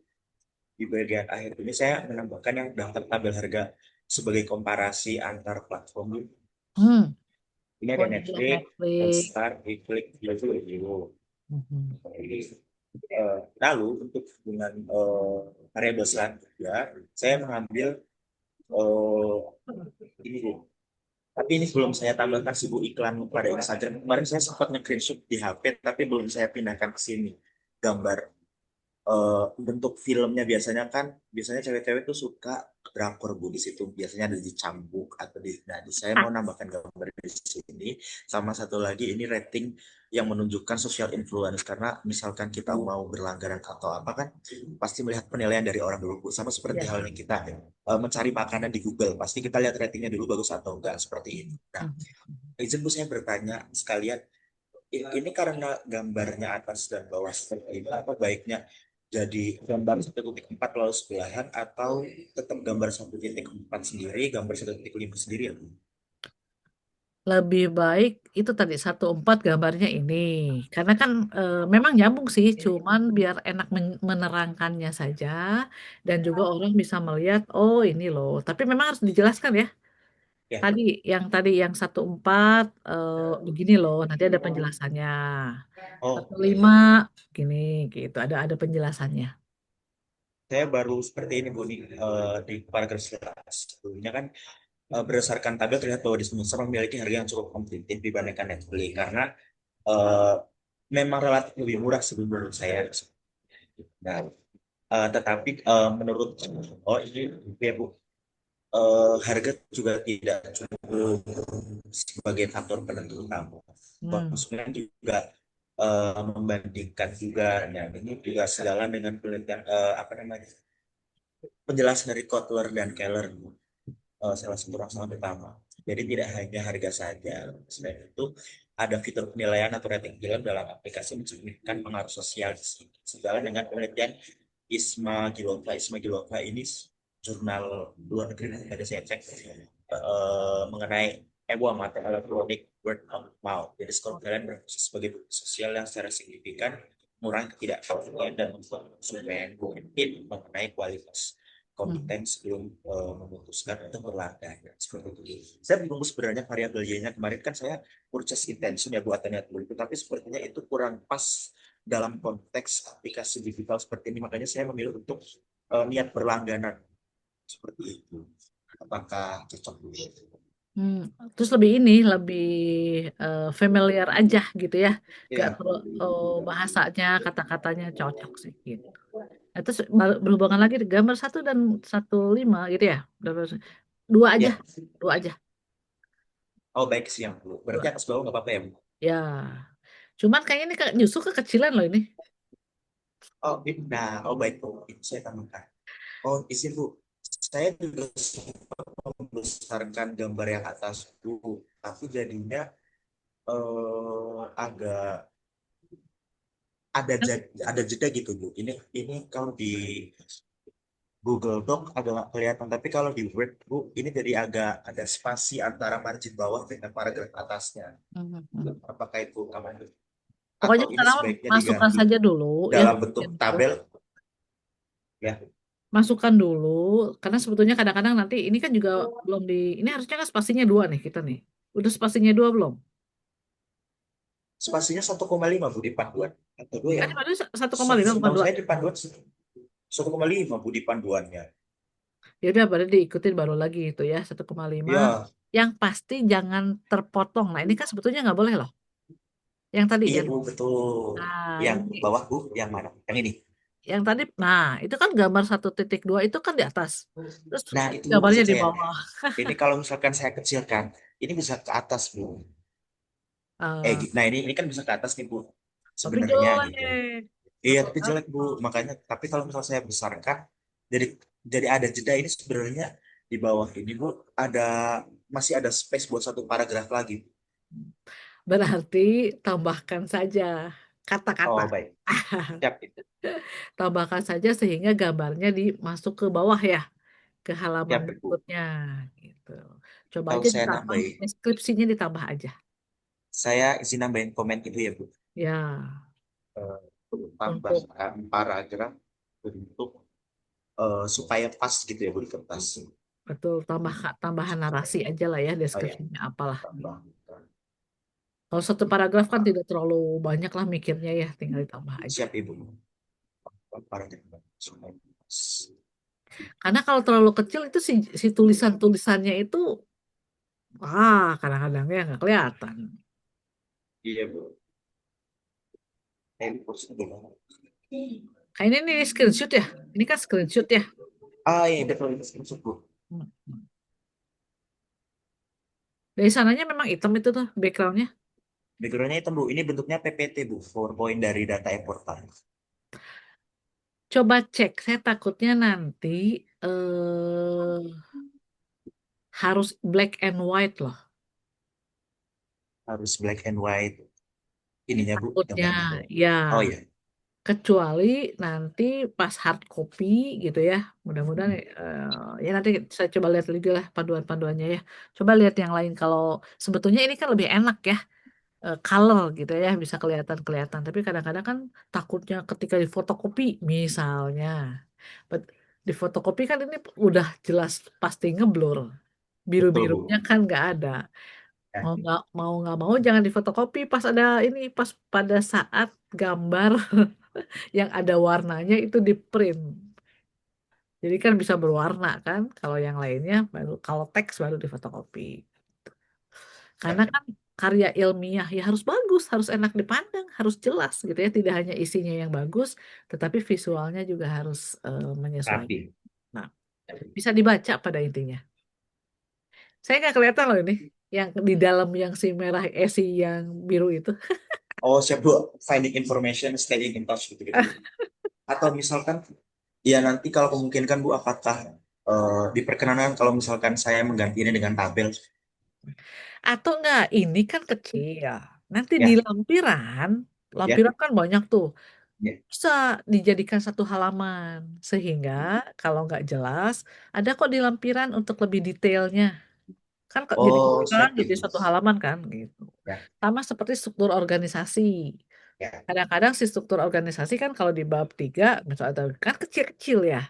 Di bagian akhir ini saya menambahkan yang daftar tabel harga sebagai komparasi antar platform Bu. Hmm. Ini Oh ada iya Netflix, Netflix. Hotstar, Netflix, Vivo. Mhm. Lalu untuk dengan variabel selanjutnya, saya mengambil eh, ini Bu. Tapi ini belum saya tambahkan sih Bu iklan pada Instagram. Kemarin saya sempat nge-screenshot di HP, tapi belum saya pindahkan ke sini. Gambar bentuk filmnya biasanya cewek-cewek tuh suka drakor Bu di situ. Biasanya ada di Cambuk atau di. Nah, saya mau nambahkan gambar di sini. Sama satu lagi ini rating yang menunjukkan social influence karena misalkan kita mau berlangganan atau apa kan pasti melihat penilaian dari orang dulu Bu. Sama seperti Ya. halnya kita mencari makanan di Google pasti kita lihat ratingnya dulu bagus atau enggak seperti itu. Nah, Mhm. izin Bu saya bertanya sekalian ini karena gambarnya atas dan bawah seperti ini, apa baiknya jadi gambar 1.4 lalu sebelahan atau tetap gambar 1.4 sendiri, gambar 1.5 sendiri ya? Lebih baik itu tadi 1.4 gambarnya ini. Karena kan memang nyambung sih, cuman biar enak menerangkannya saja dan juga orang bisa melihat oh ini loh. Tapi memang harus dijelaskan ya. Ya, Tadi yang 1.4 begini loh, nanti ada penjelasannya. oh 1.5 gini gitu, ada penjelasannya. saya baru seperti ini Bu nih, di paragraf sebelumnya kan berdasarkan tabel terlihat bahwa Dispenser memiliki harga yang cukup kompetitif dibandingkan Netflix karena eh, memang relatif lebih murah sebelum menurut saya. Nah, tetapi menurut oh ini ya Bu, harga juga tidak cukup sebagai faktor penentu utama. Hmm. Konsumen juga membandingkan juga, ya, ini juga sejalan dengan penelitian apa namanya penjelasan dari Kotler dan Keller, salah satu raksasa utama. Jadi tidak hanya harga saja, selain itu ada fitur penilaian atau rating film dalam aplikasi mencerminkan pengaruh sosial di sini. Sejalan dengan penelitian Isma Gilova ini jurnal luar negeri yang tadi saya cek mengenai mata elektronik word of mouth. Jadi skor kalian berfungsi sebagai bukti sosial yang secara signifikan mengurangi ketidakpastian dan membuat konsumen mungkin mengenai kualitas Hmm. konten sebelum memutuskan untuk berlangganan seperti itu. Saya bingung sebenarnya variabel Y-nya kemarin kan saya purchase intention ya buatannya dulu itu, tapi sepertinya itu kurang pas dalam konteks aplikasi digital seperti ini. Makanya saya memilih untuk niat berlangganan seperti itu. Apakah cocok? Hmm. Terus lebih familiar aja gitu ya, gak Ya, perlu bahasanya, kata-katanya cocok sih gitu. Nah, terus berhubungan lagi di gambar 1 dan 1.5 gitu ya, dua aja, ya. dua aja, Oh baik siang Bu. Berarti dua. atas bawah nggak apa-apa ya Bu? Ya, cuman kayaknya ini justru kekecilan loh ini. Oh, nah, oh baik Bu. Itu saya tambahkan. Oh, izin Bu. Saya juga sempat membesarkan gambar yang atas Bu, tapi jadinya agak ada jeda gitu Bu. Ini kalau di Google Doc agak kelihatan, tapi kalau di Word Bu, ini jadi agak ada spasi antara margin bawah dengan paragraf atasnya. Mhm. Apakah itu aman? Pokoknya Atau ini sekarang sebaiknya masukkan diganti saja dulu yang dalam bentuk tabel? Ya, masukkan dulu, karena sebetulnya kadang-kadang nanti ini kan juga belum ini harusnya kan spasinya 2 nih kita nih. Udah spasinya 2 belum? spasinya 1,5 Bu di panduan. Atau dua ya? Kan padahal 1,5 bukan Setahu 2. saya di panduan 1,5 Bu di panduannya. Ya udah baru diikutin baru lagi itu ya 1,5. Ya, Yang pasti jangan terpotong. Nah, ini kan sebetulnya nggak boleh loh. Yang tadi iya yang Bu, betul. nah Yang ini bawah Bu, yang mana? Yang ini. yang tadi nah itu kan gambar 1.2 itu kan di atas. Terus Nah, itu Bu gambarnya maksud di saya. bawah. Ini kalau misalkan saya kecilkan, ini bisa ke atas Bu. Eh, Nah ini kan bisa ke atas nih Bu. tapi Sebenarnya gitu. jelek. Iya, Masuk tapi jelek Bu. akal. Makanya, tapi kalau misalnya saya besarkan, jadi jadi ada jeda ini sebenarnya di bawah ini Bu, ada masih ada space buat satu paragraf lagi. Berarti tambahkan saja kata-kata. Oh baik, siap itu, Tambahkan saja sehingga gambarnya dimasuk ke bawah ya, ke halaman siap Bu. berikutnya gitu. Coba Kalau aja saya ditambah, nambahin, deskripsinya ditambah aja. saya izin nambahin komen itu ya Bu. Ya, Eh, untuk Tambahkan paragraf untuk supaya pas gitu ya Bu di kertas. betul tambahan narasi aja lah ya, Oh ya, deskripsinya apalah. tambahkan. Kalau satu paragraf kan tidak terlalu banyak lah mikirnya ya, tinggal ditambah aja. Siap Ibu. Para Karena kalau terlalu kecil itu si tulisan-tulisannya itu, kadang-kadang ya nggak kelihatan. Iya Bu. Ini posisi dulu. Kayak ini nih screenshot ya. Ini kan screenshot ya. Iya betul itu masuk Bu. Hmm. Dari sananya memang hitam itu tuh backgroundnya. Backgroundnya itu Bu. Ini bentuknya PPT Bu. PowerPoint dari data portal. Coba cek, saya takutnya nanti eh harus black and white loh. Harus black and white. Ininya Bu, Takutnya, gambarnya Bu. ya. Oh iya. Kecuali nanti pas hard copy gitu ya. Mudah-mudahan ya nanti saya coba lihat lagi lah panduan-panduannya ya. Coba lihat yang lain kalau sebetulnya ini kan lebih enak ya. Color gitu ya bisa kelihatan-kelihatan. Tapi kadang-kadang kan takutnya ketika difotokopi misalnya. Bet- Di fotokopi kan ini udah jelas pasti ngeblur. Betul Bu. Biru-birunya kan nggak ada. Ya. Mau nggak mau jangan difotokopi pas ada ini pas pada saat gambar yang ada warnanya itu di print. Jadi kan bisa berwarna kan. Kalau yang lainnya baru kalau teks baru difotokopi. Karena Ya. kan karya ilmiah ya harus bagus, harus enak dipandang, harus jelas gitu ya. Tidak hanya isinya yang bagus, tetapi visualnya juga harus menyesuaikan. Rapi. Nah, bisa dibaca pada intinya. Saya nggak kelihatan loh ini, yang di dalam yang si merah, si yang biru itu. Oh siap Bu. Finding information, staying in touch gitu-gitu. Atau misalkan, ya nanti kalau kemungkinan Bu, apakah diperkenankan kalau misalkan saya mengganti ini dengan tabel? Atau enggak, ini kan kecil. Nanti di Ya, lampiran, ya, lampiran kan banyak tuh. ya. Bisa dijadikan satu halaman. Sehingga kalau nggak jelas, ada kok di lampiran untuk lebih detailnya. Kan kok jadi Oh kebetulan siap jadi Ibu. satu halaman kan gitu. Ya, Sama seperti struktur organisasi. ya, Kadang-kadang si struktur organisasi kan kalau di bab 3 misalnya kan kecil-kecil ya.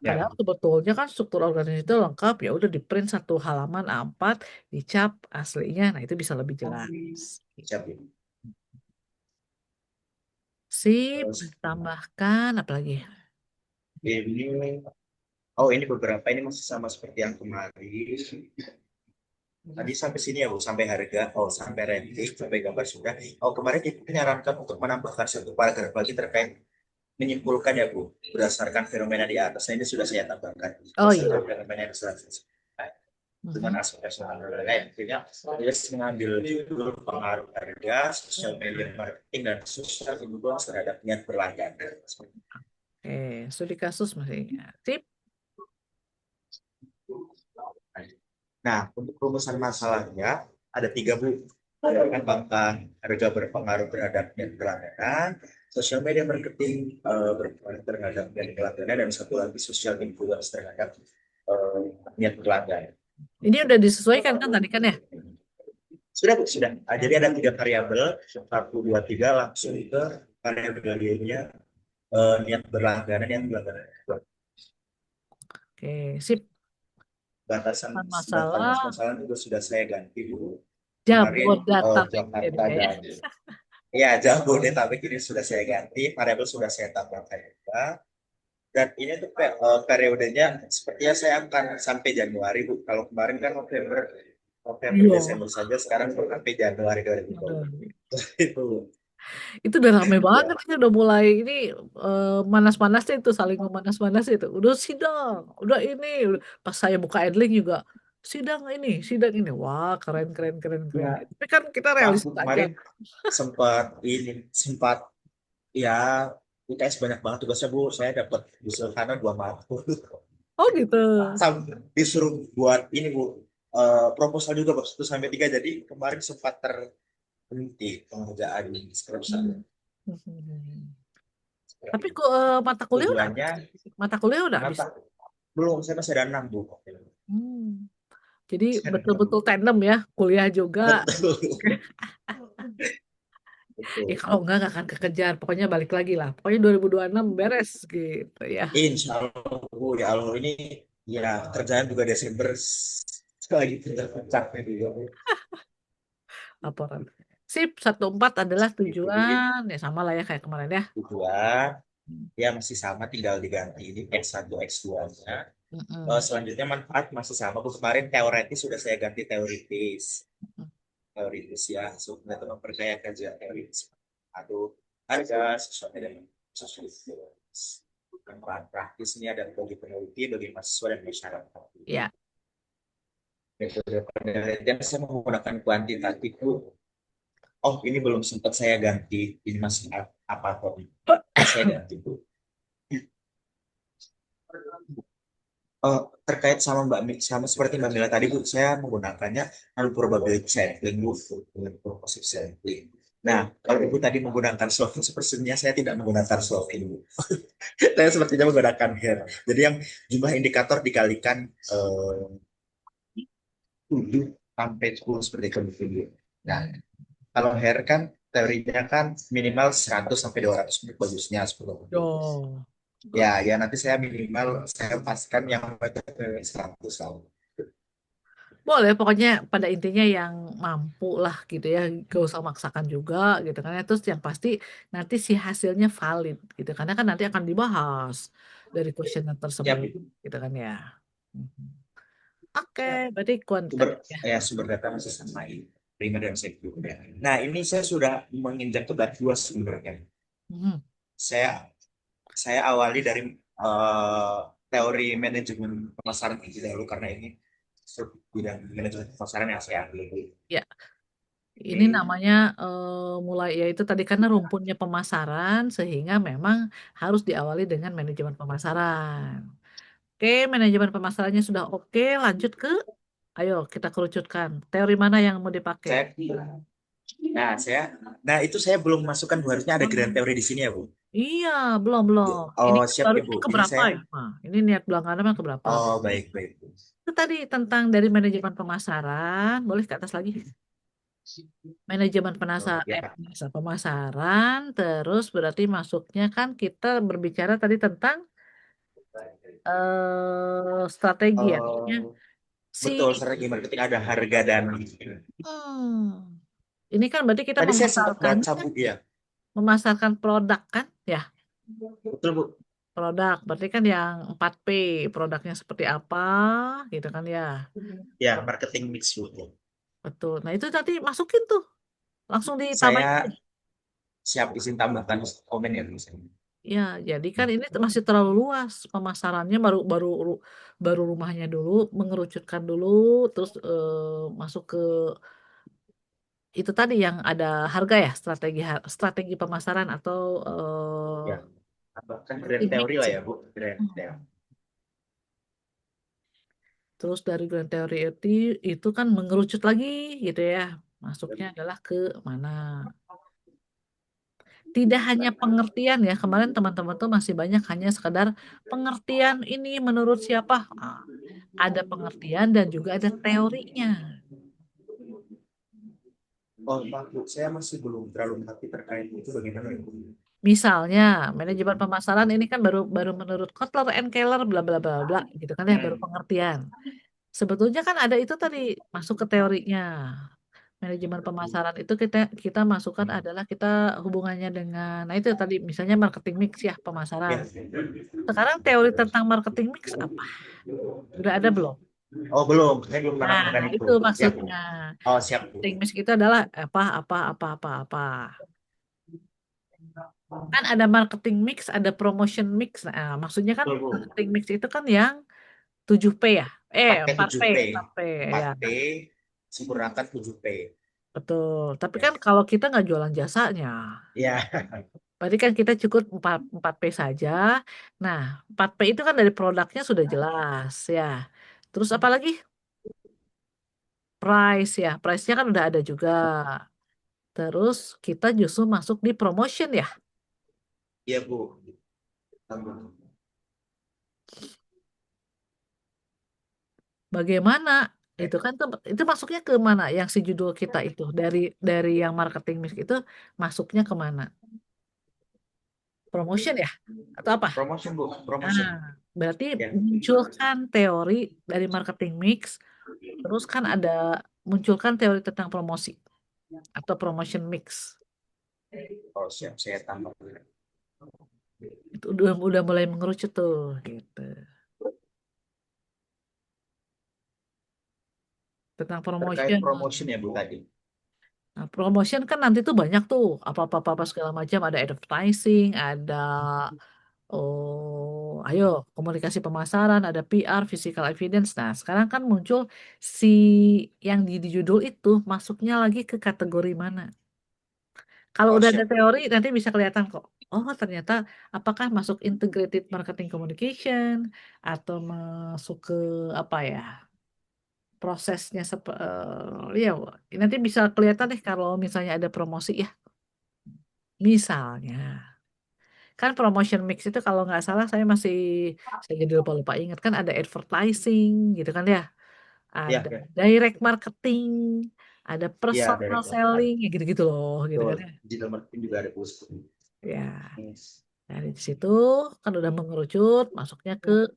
ya. Padahal sebetulnya kan struktur organisasi itu lengkap ya udah di print satu halaman A4 dicap aslinya. Nah, itu bisa lebih jelas. Siap Ibu. Sip, Terus tambahkan apalagi? ini, oh ini beberapa ini masih sama seperti yang kemarin. Tadi sampai sini ya Bu, sampai harga, oh sampai rating, sampai gambar sudah. Oh kemarin kita menyarankan untuk menambahkan satu paragraf lagi terkait menyimpulkan ya Bu, berdasarkan fenomena di atas. Nah, ini sudah saya tambahkan. Oh Berdasarkan iya. fenomena yang sudah dengan Mhm. aspek personal intinya dia mengambil judul pengaruh harga, sosial media marketing dan sosial influence terhadap niat berlangganan. Studi kasus masih ingat. Sip. Nah, untuk rumusan masalahnya ada tiga Bu. Apakah harga berpengaruh terhadap niat berlangganan, sosial media marketing berpengaruh terhadap niat berlangganan, dan satu lagi sosial influence terhadap niat berlangganan. Ini udah disesuaikan kan tadi kan ya? Sudah, Bu, sudah. Ya. Jadi ada tiga variabel, satu, dua, tiga, langsung ke variabelnya niat berlangganan, niat berlangganan. Oke, sip. Batasan Masalah masalah juga sudah saya ganti dulu. Kemarin Jabodetabek Jakarta jadinya ya. dan ya Jabodetabek ini sudah saya ganti, variabel sudah saya tambahkan juga. Dan ini tuh periodenya sepertinya saya akan sampai Januari Bu. Kalau kemarin kan November Iya. Desember saja, sekarang sampai Januari 2020. Udah. Itu. Itu udah rame banget Ya. ini udah mulai ini manas-manasnya itu saling memanas-manas itu. Udah sidang, udah ini. Pas saya buka Adlink juga sidang ini. Wah, keren keren keren keren. Ya, Tapi kan kita Pak, realistis aja. kemarin sempat ya UTS banyak banget tugasnya Bu. Saya dapat di sana 2 matkul. Oh gitu. Sampai disuruh buat ini Bu, proposal juga Bos 1 sampai 3. Jadi kemarin sempat terhenti pengerjaan skripsi. Hmm. Hmm. Tapi kok mata kuliah udah habis? Tujuannya Mata kuliah udah habis. mata belum, saya masih ada 6 Bu. Hmm. Jadi Saya ada 6 Bu. betul-betul tandem ya, kuliah juga. Betul. Ya Betul. kalau enggak akan kekejar. Pokoknya balik lagi lah. Pokoknya 2026 beres gitu ya. Insya Allah Bu, ya Allah ini ya kerjaan juga Desember lagi pecah-pecah juga Bu. Laporan. sip, 14 adalah Gitu. Jadi tujuan. Ya sama lah ya kayak kemarin ya. tujuan ya masih sama, tinggal diganti ini X1, X2-nya. Mm-mm. Selanjutnya manfaat masih sama. Kemarin teoretis sudah saya ganti teoritis. Teoritis ya, sebenarnya itu memperkaya kajian teoritis. Atau harga sesuai dengan sesuai manfaat praktis ini ada bagi peneliti, bagi mahasiswa dan masyarakat. Ya. Metode penelitian saya menggunakan kuantitatif. Oh, ini belum sempat saya ganti. Ini masih apa kok? Saya ganti, Bu. Terkait sama sama seperti Mbak Mila tadi, Bu, saya menggunakannya probability sampling, Bu, dengan purposive sampling. Nah, kalau Ibu tadi menggunakan Slovin, sepertinya saya tidak menggunakan Slovin, Bu. Saya sepertinya menggunakan hair. Jadi yang jumlah indikator dikalikan 7 sampai 10 seperti itu, Bu. Nah, kalau hair kan teorinya kan minimal 100 sampai 200 menit bagusnya 10. Yo. Ya, ya nanti saya minimal saya paskan yang metode 100 tahun. Boleh, pokoknya pada intinya yang mampu lah gitu ya, gak usah maksakan juga gitu kan ya. Terus yang pasti nanti si hasilnya valid gitu, karena kan nanti akan dibahas dari kuesioner Ya, tersebut Bu. gitu kan ya. Mhm. Oke, Ya, berarti sumber kuantitatif ya. sumber data masih sama ini, primer dan sekunder. Nah, ini saya sudah menginjak ke bab 2 sebenarnya. Mhm. Saya saya awali dari eh, teori manajemen pemasaran terlebih dahulu karena ini bidang manajemen pemasaran yang saya ambil. Ya, ini Ini namanya mulai yaitu tadi karena rumputnya pemasaran sehingga memang harus diawali dengan manajemen pemasaran. Oke, manajemen pemasarannya sudah oke, lanjut ke, ayo kita kerucutkan. Teori mana yang mau dipakai? saya nah saya nah itu saya belum masukkan, Bu. Harusnya ada grand teori di sini ya, Bu. Iya, belum belum. Ini Oh, kan siap baru Ibu. ini Ini keberapa saya ya? Nah, ini niat belangana mah keberapa? oh Berarti baik baik, Bu. itu tadi tentang dari manajemen pemasaran, boleh ke atas lagi. Manajemen Oh, ya, Kak. pemasaran, terus berarti masuknya kan kita berbicara tadi tentang strategi ya. Maksudnya Eh, si betul, strategi marketing ada harga dan ini kan berarti kita tadi saya sempat baca, Bu, ya. memasarkan produk kan ya. Betul, Bu. Produk berarti kan yang 4P, produknya seperti apa gitu kan ya. Ya, marketing mix, Bu. Betul. Nah, itu tadi masukin tuh. Langsung ditambahin aja. Saya siap izin tambahkan komen ya, Bu. Ya, jadi kan ini masih terlalu luas pemasarannya baru baru baru rumahnya dulu, mengerucutkan dulu, terus masuk ke itu tadi yang ada harga ya, strategi pemasaran atau Ya, tambahkan grand marketing mix teori lah ya. ya, Bu. Grand Hmm. teori. Terus dari grand teori itu kan mengerucut lagi gitu ya. Masuknya adalah ke mana? Tidak hanya pengertian ya, kemarin teman-teman tuh masih banyak hanya sekadar pengertian ini menurut siapa. Ah, ada pengertian dan juga ada teorinya. Oh, Pak, Bu, saya masih belum terlalu mengerti terkait itu bagaimana ya, Bu? Misalnya, manajemen pemasaran ini kan baru baru menurut Kotler and Keller bla bla bla bla gitu kan ya, baru Hmm. pengertian. Sebetulnya kan ada itu tadi masuk ke teorinya. Manajemen pemasaran itu kita kita masukkan adalah kita hubungannya dengan, nah itu tadi misalnya marketing mix ya pemasaran. Ya. Sekarang teori tentang marketing mix apa? Udah ada belum? Oh, belum. Saya belum pernah Nah, menemukan itu. itu Siap, Bu. maksudnya. Oh, siap, Bu. Marketing mix itu adalah apa. Kan ada marketing mix, ada promotion mix. Nah, maksudnya kan Betul, Bu. marketing mix itu kan yang 7P ya? Pakai 4P, 7P. 4P ya. 4P, sempurnakan 7P. Betul. Tapi Ya. kan kalau kita nggak jualan jasanya, Ya. berarti kan kita cukup 4P saja. Nah, 4P itu kan dari produknya sudah jelas ya. Terus apa lagi? Price ya. Price-nya kan udah ada juga. Terus kita justru masuk di promotion ya. Iya, Bu. Bagaimana? Itu kan itu masuknya ke mana? Yang si judul kita itu dari yang marketing mix itu masuknya ke mana? Promotion ya? Atau apa? Promotion, Bu. Nah, Promotion. berarti Ya. munculkan teori dari marketing mix, terus kan ada munculkan teori tentang promosi. atau promotion mix. Oh, siap, saya tambah. Itu udah mulai mengerucut tuh gitu. Tentang Terkait promotion. promotion ya Bu tadi. Nah, promotion kan nanti tuh banyak tuh apa segala macam, ada advertising, ada ayo komunikasi pemasaran, ada PR, physical evidence. Nah, sekarang kan muncul si yang di judul itu masuknya lagi ke kategori mana. Kalau Oh, udah ada siap. teori nanti bisa kelihatan kok. Oh, ternyata apakah masuk integrated marketing communication atau masuk ke apa ya? Prosesnya ya nanti bisa kelihatan deh kalau misalnya ada promosi ya. Misalnya, kan promotion mix itu kalau nggak salah saya jadi lupa-lupa ingat kan ada advertising gitu kan ya, Iya, ada ya. direct marketing, ada Iya, dari personal perusahaan. selling, ya gitu-gitu loh, gitu Betul. kan ya. Digital marketing juga ada Bu. Ya, Yes. dari situ kan udah mengerucut,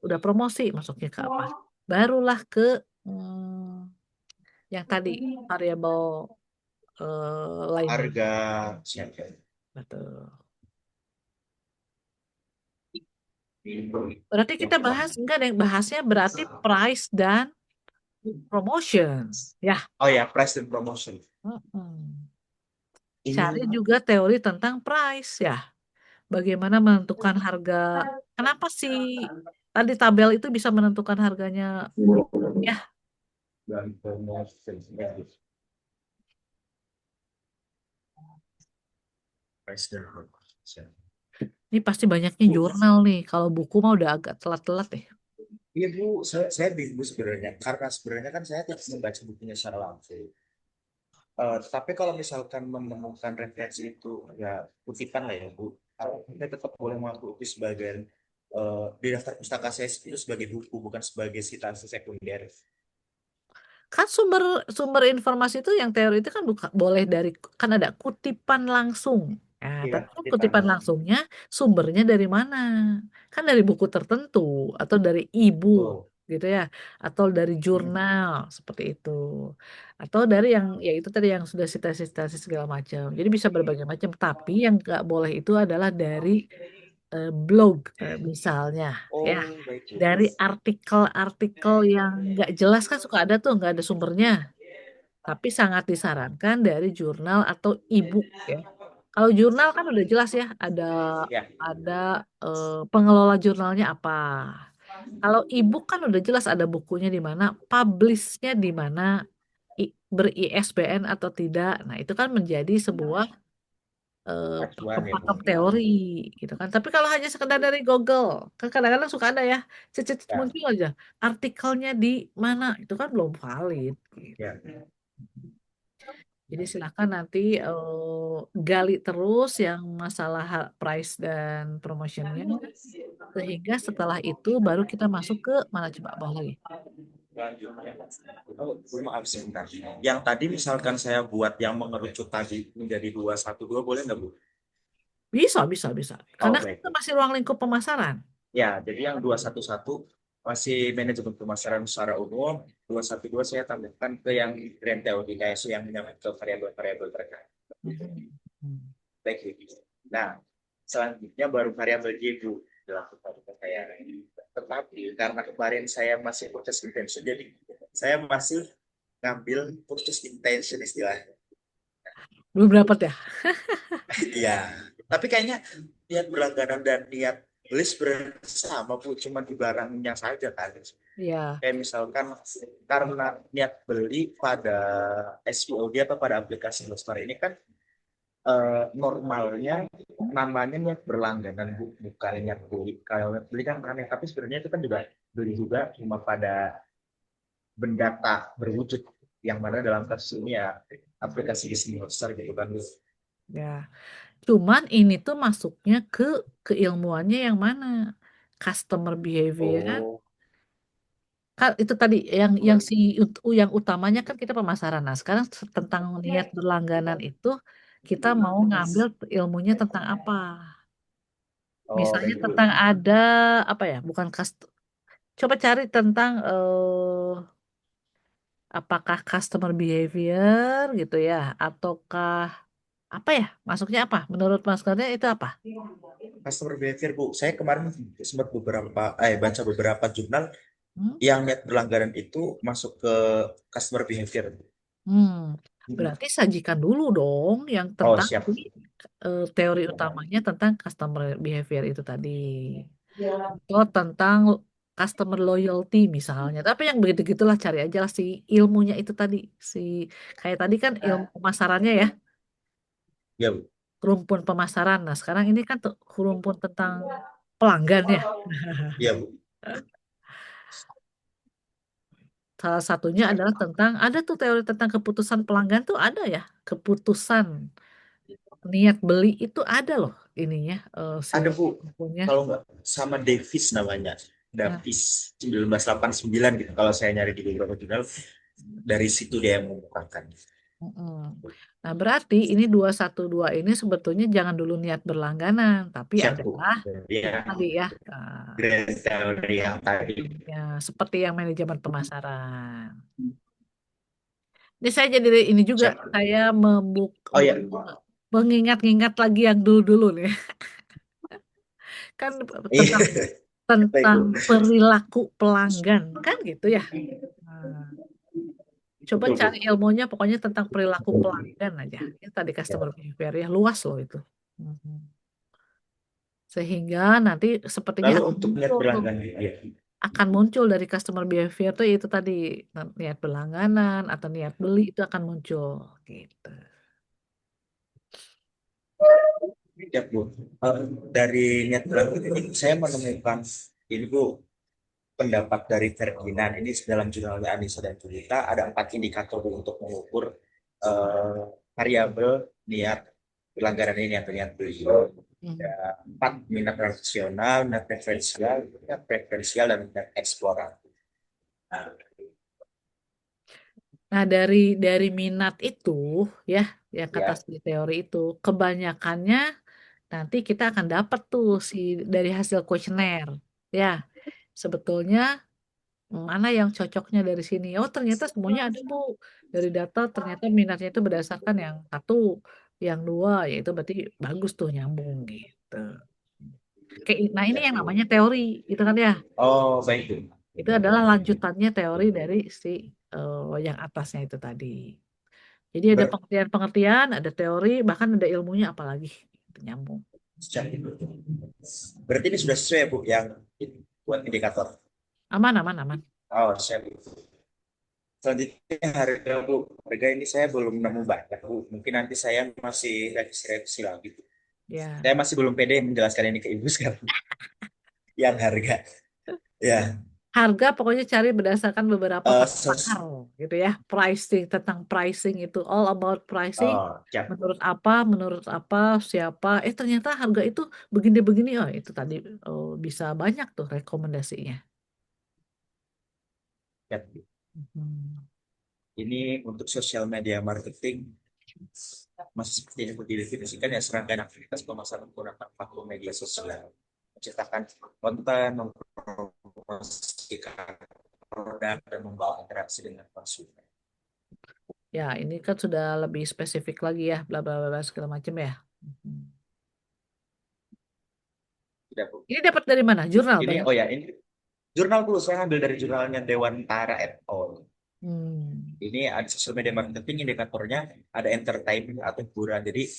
udah promosi, masuknya ke apa? Barulah ke yang tadi variabel lainnya. Harga siap ya. Betul. Ini Berarti yang kita pertama. bahas enggak ada yang bahasnya berarti price dan promotion. Ya. Oh ya, price and promotion. Mm-mm. Cari Ini juga teori tentang price ya. Bagaimana menentukan harga. Kenapa sih tadi tabel itu bisa menentukan harganya? Ya, dan promotion. Price dan promotion. ini pasti banyaknya Bu, jurnal nih. Kalau buku mah udah agak telat-telat deh. iya Bu, saya bingung sebenarnya karena sebenarnya kan saya tidak membaca bukunya secara langsung. Tapi kalau misalkan menemukan referensi itu ya kutipan lah ya Bu, kita tetap boleh mengaku itu sebagai di daftar pustaka saya itu sebagai buku bukan sebagai citasi sekunder. Kan sumber sumber informasi itu yang teori itu kan boleh dari kan ada kutipan langsung. Nah, Iya, tapi kan kutipan. kutipan langsungnya sumbernya dari mana? Kan dari buku tertentu atau dari e-book Betul. gitu ya, atau dari Hmm. jurnal seperti itu. Atau dari yang ya itu tadi yang sudah citasi-citasi segala macam. Jadi bisa berbagai macam, tapi yang nggak boleh itu adalah dari blog misalnya ya. Oh, baik Bu. Dari artikel-artikel yang nggak jelas kan suka ada tuh nggak ada sumbernya, tapi sangat disarankan dari jurnal atau e-book ya. Kalau jurnal kan udah jelas ya, Ya, ada pengelola jurnalnya apa. Kalau e-book kan udah jelas ada bukunya di mana, publishnya di mana, ber-ISBN atau tidak. Nah, itu kan menjadi sebuah acuan ya Bu. pakem teori gitu kan. Tapi kalau hanya sekedar dari Google, kan kadang-kadang suka ada ya, cecet Ya, muncul aja artikelnya di mana, itu kan belum valid gitu. ya. Jadi silakan nanti gali terus yang masalah price dan promotionnya, sehingga setelah itu baru kita masuk ke mana coba bawah lagi. Selanjutnya. Oh, maaf sebentar. Yang tadi misalkan saya buat yang mengerucut tadi menjadi 212 boleh nggak Bu? Bisa, bisa, bisa. Karena Oh, kan baik. itu masih ruang lingkup pemasaran. Ya, jadi yang 211 masih manajemen pemasaran secara umum, 212 saya tambahkan ke yang grand teori kayak yang menyangkut ke variabel-variabel terkait. Mhm. Hmm. Baik, Bu. Nah, selanjutnya baru variabel Y, Bu, dalam pertanyaan saya. Tetapi karena kemarin saya masih purchase intention, jadi saya masih ngambil purchase intention istilahnya. Belum dapat ya? Iya, tapi kayaknya niat berlangganan dan niat beli sebenarnya sama Bu, cuma di barangnya saja kan. Iya. Kayak misalkan karena niat beli pada SPOD atau pada aplikasi store ini kan normalnya namanya niat berlangganan Bu, bukan niat beli. Kalau niat beli kan aneh, tapi sebenarnya itu kan juga beli juga cuma pada benda tak berwujud yang mana dalam kasus ini ya aplikasi Disney Hotstar gitu kan Bu. Ya. Cuman ini tuh masuknya ke keilmuannya yang mana? Customer behavior. Oh, Kan itu tadi yang utamanya kan kita pemasaran. Nah, sekarang tentang niat berlangganan itu kita mau ngambil ilmunya tentang apa? oh Misalnya baik Bu. tentang ada apa ya? Bukan coba cari tentang apakah customer behavior gitu ya, ataukah apa ya? Masuknya apa? Menurut Mas Kurnia itu apa? Customer behavior, Bu. Saya kemarin sempat baca beberapa jurnal Hmm? yang niat berlangganan itu masuk ke customer behavior. Hmm, Hmm. berarti sajikan dulu dong yang Oh, tentang siap. teori utamanya tentang customer behavior itu tadi. Atau tentang customer loyalty misalnya. Tapi yang begitu-gitulah cari aja lah si ilmunya itu tadi. Si kayak tadi kan ilmu pemasarannya ya, Ya, Bu. rumpun pemasaran. Nah, sekarang ini kan rumpun tentang pelanggan ya. Iya, Bu. Salah satunya adalah tentang ada tuh teori tentang keputusan pelanggan tuh ada ya. Keputusan niat beli itu ada loh ininya si Ada, Bu. bukunya. Kalau nggak sama Davis namanya. Nah, Davis 1989 gitu. Kalau saya nyari di beberapa jurnal, dari situ dia yang mengungkapkan. mm-mm. Nah, berarti ini 212 ini sebetulnya jangan dulu niat berlangganan, tapi Siap, Bu. adalah itu Ya, tadi ya, grand teori yang tadi. ya seperti yang manajemen pemasaran. Ini saya jadi ini juga Siap. saya Oh ya, mengingat-ingat lagi yang dulu-dulu nih, kan iya, tentang baik, tentang Bu. perilaku pelanggan kan gitu ya. Nah, coba Betul, cari Bu. ilmunya pokoknya tentang perilaku pelanggan aja. Ini tadi Ya. customer behavior ya luas loh itu. Mhm. Sehingga nanti sepertinya Lalu akan untuk niat muncul tuh, berlangganan, ya. akan muncul dari customer behavior tuh itu tadi niat berlangganan atau niat beli itu akan muncul gitu. Ya, Bu. Eh, dari niat berlangganan ini saya menemukan ini, Bu, pendapat dari Ferdinand ini dalam jurnalnya Anissa dan Julita ada 4 indikator untuk mengukur variabel niat pelanggaran ini atau niat beli. Hmm. Ada 4: minat rasional, minat preferensial dan minat eksploratif. Nah, Nah, dari minat itu ya, yang kata ya, si teori itu, kebanyakannya nanti kita akan dapat tuh dari hasil kuesioner. Ya, sebetulnya mana yang cocoknya dari sini? Oh, ternyata semuanya ada, Bu. Dari data ternyata minatnya itu berdasarkan yang satu, yang dua, yaitu berarti bagus tuh nyambung gitu. Nah, ini ya, yang Bu. namanya teori, gitu kan ya. Oh, baik, Bu. Itu adalah lanjutannya teori dari si yang atasnya itu tadi. Jadi ada Ber- pengertian-pengertian, ada teori, bahkan ada ilmunya apalagi. Itu nyambung. Berarti ini sudah sesuai, Bu, yang buat indikator. Aman, aman, aman. Oh, siap. Selanjutnya harga, Bu. Harga ini saya belum nemu banyak, Bu. Mungkin nanti saya masih revisi-revisi lagi. Ya. Saya masih belum pede menjelaskan ini ke Ibu sekarang. Yang harga. Ya. Harga pokoknya cari berdasarkan beberapa Eh, faktor pakar gitu ya. Pricing, tentang pricing itu all about pricing. oh, siap. Menurut apa, siapa. Ternyata harga itu begini-begini. Oh, itu tadi bisa banyak tuh rekomendasinya. Siap. Mhm. Ini untuk sosial media marketing masih seperti yang didefinisikan ya, serangkaian aktivitas pemasaran menggunakan platform media sosial, menciptakan konten, mempromosikan produk dan membawa interaksi dengan konsumen. Ya, ini kan sudah lebih spesifik lagi ya, bla bla bla bla, segala macam ya. Mhm. Tidak, Bu. Ini dapat dari mana? Jurnal Ini, tadi. oh ya, ini jurnal dulu saya ambil dari jurnalnya Dewantara et al. Hmm. Ini ada sosial media marketing, indikatornya ada entertainment atau hiburan. Jadi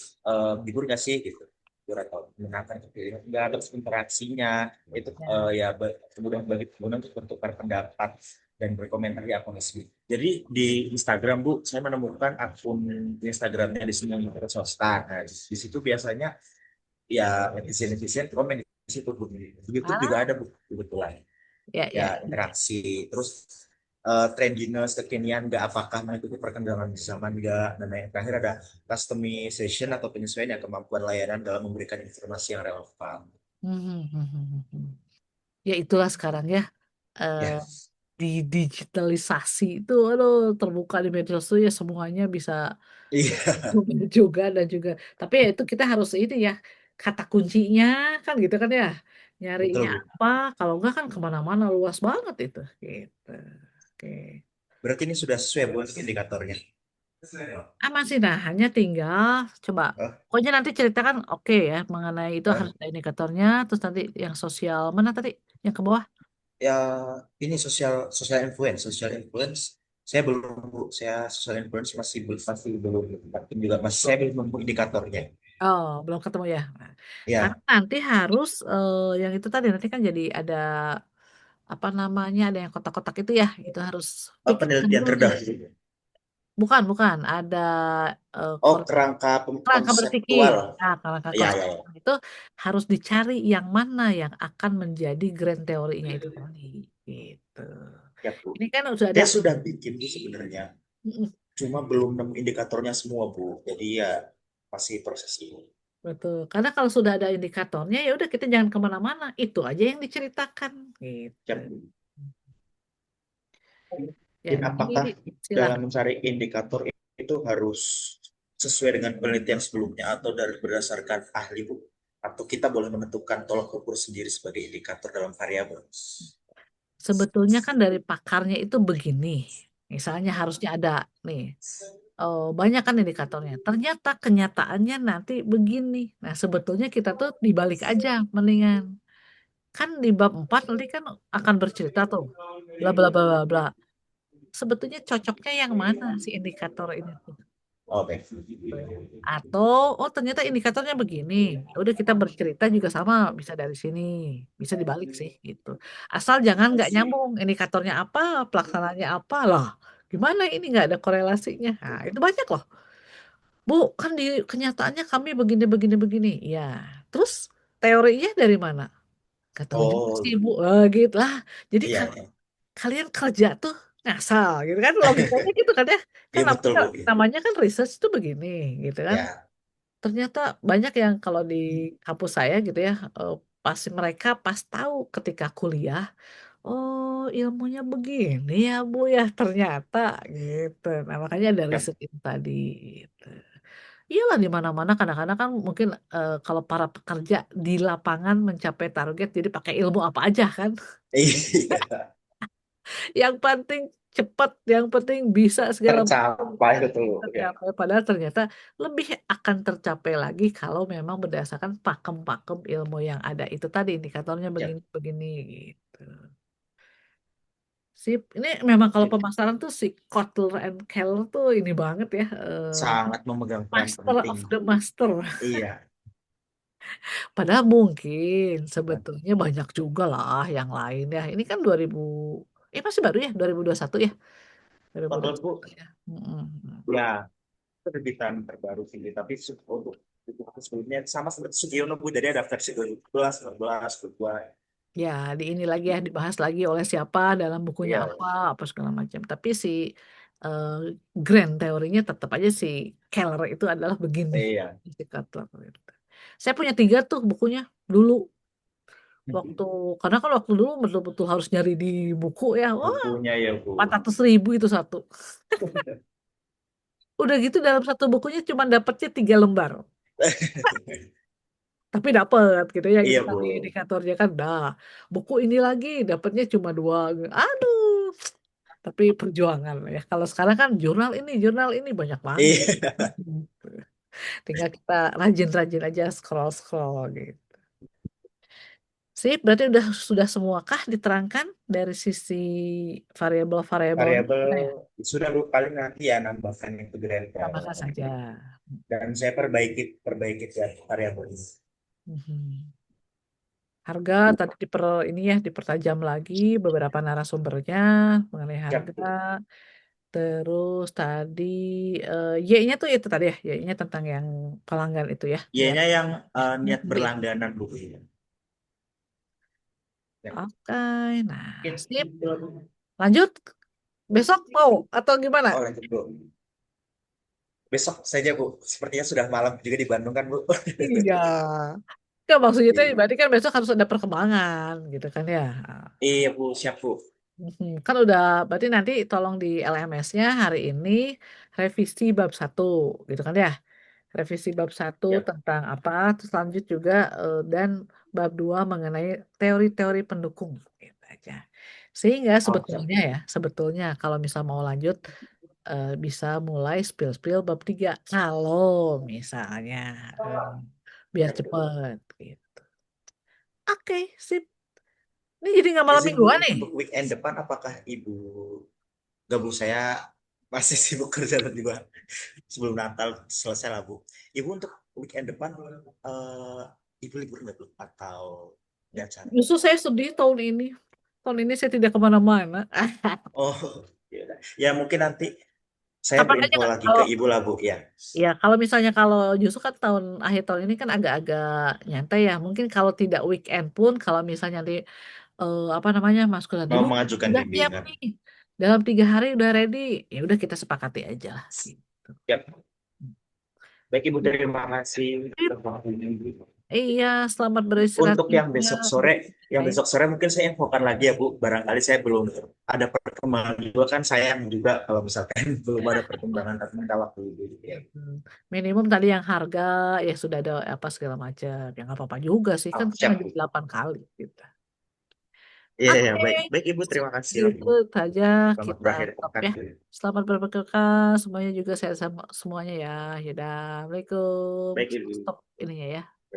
hibur nggak sih gitu, hibur atau menyenangkan nggak, terus interaksinya itu Ya. ya kemudahan bagi pengguna untuk bertukar pendapat dan berkomentar di akun resmi. Jadi di Instagram, Bu, saya menemukan akun Instagramnya di sini yang Sostar. Nah, di situ biasanya ya netizen komen di situ, Bu. Di YouTube juga Ah, ada, Bu, kebetulan ya, ya ya. interaksi. Terus trendiness kekinian nggak, apakah mengikuti perkembangan zaman nggak, dan yang terakhir ada customization atau penyesuaian, ya, kemampuan layanan dalam memberikan informasi yang relevan. Hmm, hmm, hmm, hmm, hmm. Ya itulah sekarang ya. eh, Ya. di digitalisasi itu, aduh, terbuka di media sosial ya semuanya bisa Iya, juga dan juga. Tapi ya itu kita harus ini ya kata kuncinya kan gitu kan ya. Nyarinya betul, Bu. apa? Kalau enggak kan kemana-mana luas banget itu. Gitu. Oke. Berarti ini sudah sesuai buat indikatornya. Aman sih, nah hanya tinggal coba. Oh, Pokoknya nanti ceritakan oke ya mengenai itu harus eh, ada indikatornya. Terus nanti yang sosial mana tadi? Yang ke bawah? ya ini sosial sosial influence. Saya belum Bu. Saya sosial influence masih belum dapatin juga masih saya belum nemu indikatornya. Oh, belum ketemu ya. Nah, karena Ya, nanti harus yang itu tadi nanti kan jadi ada apa namanya ada yang kotak-kotak itu ya. Itu harus pikirkan penelitian dulu nih. terdahulu. Bukan, bukan. Ada eh, Oh, kerangka kerangka berpikir. konseptual. Nah, kerangka Ya, ya, ya. konseptual itu harus dicari yang mana yang akan menjadi grand teorinya itu tadi. Gitu. Ya, Bu. Ini kan sudah ada. Saya sudah bikin Bu sebenarnya. Mm-mm. Cuma belum nemu indikatornya semua, Bu. Jadi ya masih proses ini. Betul. Karena kalau sudah ada indikatornya, ya udah kita jangan kemana-mana. Itu aja yang diceritakan. Gitu. Ya, Bu. Ya, Dan jadi apakah dalam silahkan. mencari indikator itu harus sesuai dengan penelitian sebelumnya atau berdasarkan ahli, Bu? Atau kita boleh menentukan tolok ukur sendiri sebagai indikator dalam variabel? Sebetulnya kan dari pakarnya itu begini. Misalnya harusnya ada nih. Oh, banyak kan indikatornya. Ternyata kenyataannya nanti begini. Nah, sebetulnya kita tuh dibalik aja mendingan. Kan di bab 4 nanti kan akan bercerita tuh. Bla bla bla bla bla. Sebetulnya cocoknya yang mana si indikator ini tuh? Oke. Atau oh ternyata indikatornya begini. Ya udah kita bercerita juga sama bisa dari sini. Bisa dibalik sih gitu. Asal jangan nggak nyambung indikatornya apa, pelaksananya apa lah. Gimana ini nggak ada korelasinya? Nah, itu banyak loh. Bu, kan di kenyataannya kami begini begini begini. Ya, terus teorinya dari mana? Gak tahu juga Oh, sih Bu. Gitu lah. Jadi iya, kalau iya. kalian kerja tuh ngasal gitu kan logikanya gitu kan ya. Kan Iya betul, namanya, Bu. namanya kan research tuh begini gitu kan. Ya. Ternyata banyak yang kalau di kampus saya gitu ya, pas mereka pas tahu ketika kuliah, oh ilmunya begini ya Bu ya ternyata gitu. Nah makanya ada Ya. riset itu tadi. Gitu. Iyalah di mana-mana kadang-kadang kan mungkin kalau para pekerja di lapangan mencapai target jadi pakai ilmu apa aja kan. Iya. Yang penting cepat, yang penting bisa segala macam Tercapai kan betul, Bu. Ya. tercapai. Padahal ternyata lebih akan tercapai lagi kalau memang berdasarkan pakem-pakem ilmu yang ada. Itu tadi indikatornya Ya. begini-begini gitu. Sip, ini memang kalau Ya. pemasaran tuh si Kotler and Keller tuh ini banget ya, Sangat memegang peran master penting. of the master. Iya. Padahal mungkin sebetulnya banyak juga lah yang lain ya. Ini kan 2000, masih baru ya, 2021 ya. Betul, Bu. 2021 ya. Mm-mm. Ya, terbitan terbaru sih. Tapi untuk buku sebelumnya sama seperti Sugiono, Bu. Jadi ada versi 2012, 2012, 2022. Ya, di ini lagi ya dibahas lagi oleh siapa dalam bukunya Iya. apa segala macam. Tapi si eh, grand teorinya tetap aja si Keller itu adalah begini. Iya. Si Kotler gitu. Saya punya tiga tuh bukunya dulu waktu karena kan waktu dulu betul-betul harus nyari di buku ya. Wah, Bukunya ya, Bu. 400.000 itu satu. Udah gitu dalam satu bukunya cuma dapatnya 3 lembar. Tapi dapat gitu ya itu Iya, Bu. tadi indikatornya kan dah. Buku ini lagi dapatnya cuma dua. Aduh. Tapi perjuangan ya. Kalau sekarang kan jurnal ini banyak banget. Iya. Tinggal kita rajin-rajin aja scroll-scroll gitu. Sip, berarti sudah semuakah diterangkan dari sisi variabel-variabelnya? Variabel Nah, ya, sudah, Bu. Paling nanti ya nambahkan integral. tambahkan saja. Dan saya perbaiki perbaiki ya variabel ini. Mhm. Harga tadi ini ya dipertajam lagi beberapa narasumbernya mengenai Siap, harga. Bu. Terus tadi Y-nya tuh itu tadi ya, Y-nya tentang yang pelanggan itu ya, yang Y-nya yang niat beli. berlangganan, Bu. Ya. Oke, nah sip. Mungkin Lanjut besok mau atau gimana? oh lanjut, Bu. Besok saja, Bu. Sepertinya sudah malam juga di Bandung kan, Bu. Iya. Kan maksudnya itu Iya, berarti kan besok harus ada perkembangan gitu kan ya. iya, Bu. Siap, Bu. Kan udah berarti nanti tolong di LMS-nya hari ini revisi bab 1 gitu kan ya. Revisi bab 1 Ya. tentang apa, terus lanjut juga dan bab 2 mengenai teori-teori pendukung gitu aja. Sehingga Oh, siap. sebetulnya kalau misal mau lanjut bisa mulai spill-spill bab 3 kalau misalnya eh, biar cepet gitu. Oke, sip. Ini jadi nggak malam Izin Bu, mingguan nih. untuk weekend depan apakah Ibu gabung? Saya masih sibuk kerja juga sebelum Natal selesai lah Bu. Ibu untuk weekend depan Ibu libur nggak Bu? Atau ada acara? Justru saya sedih tahun ini. Tahun ini saya tidak kemana-mana. Oh, ya, ya mungkin nanti saya Kapan aja berinfo nggak? lagi ke Kalau Ibu lah Bu ya. ya kalau misalnya kalau justru kan akhir tahun ini kan agak-agak nyantai ya. Mungkin kalau tidak weekend pun kalau misalnya nanti apa namanya Mas Kulan, Mau ibu mengajukan udah siap bimbingan. nih. Dalam 3 hari udah ready. Ya udah kita sepakati aja lah. Gitu. Ya, baik Ibu, terima kasih. Sip. Iya, selamat beristirahat Untuk juga. yang Baik. besok sore mungkin saya infokan lagi ya Bu. Barangkali saya belum ada perkembangan juga, kan sayang juga kalau misalkan belum ada perkembangan tapi minta waktu Ibu. Ya. Hmm. Minimum tadi yang harga ya sudah ada apa segala macam. Ya nggak apa-apa juga sih kan Oh, cuma siap. 8 kali gitu. Iya, ya, Oke, baik. Baik Ibu, terima kasih lah gitu Ibu. saja Selamat kita berakhir stop pekan. ya. Selamat berbekas semuanya juga sehat semuanya ya. Yaudah, Assalamualaikum. Baik Ibu. Stop ininya ya.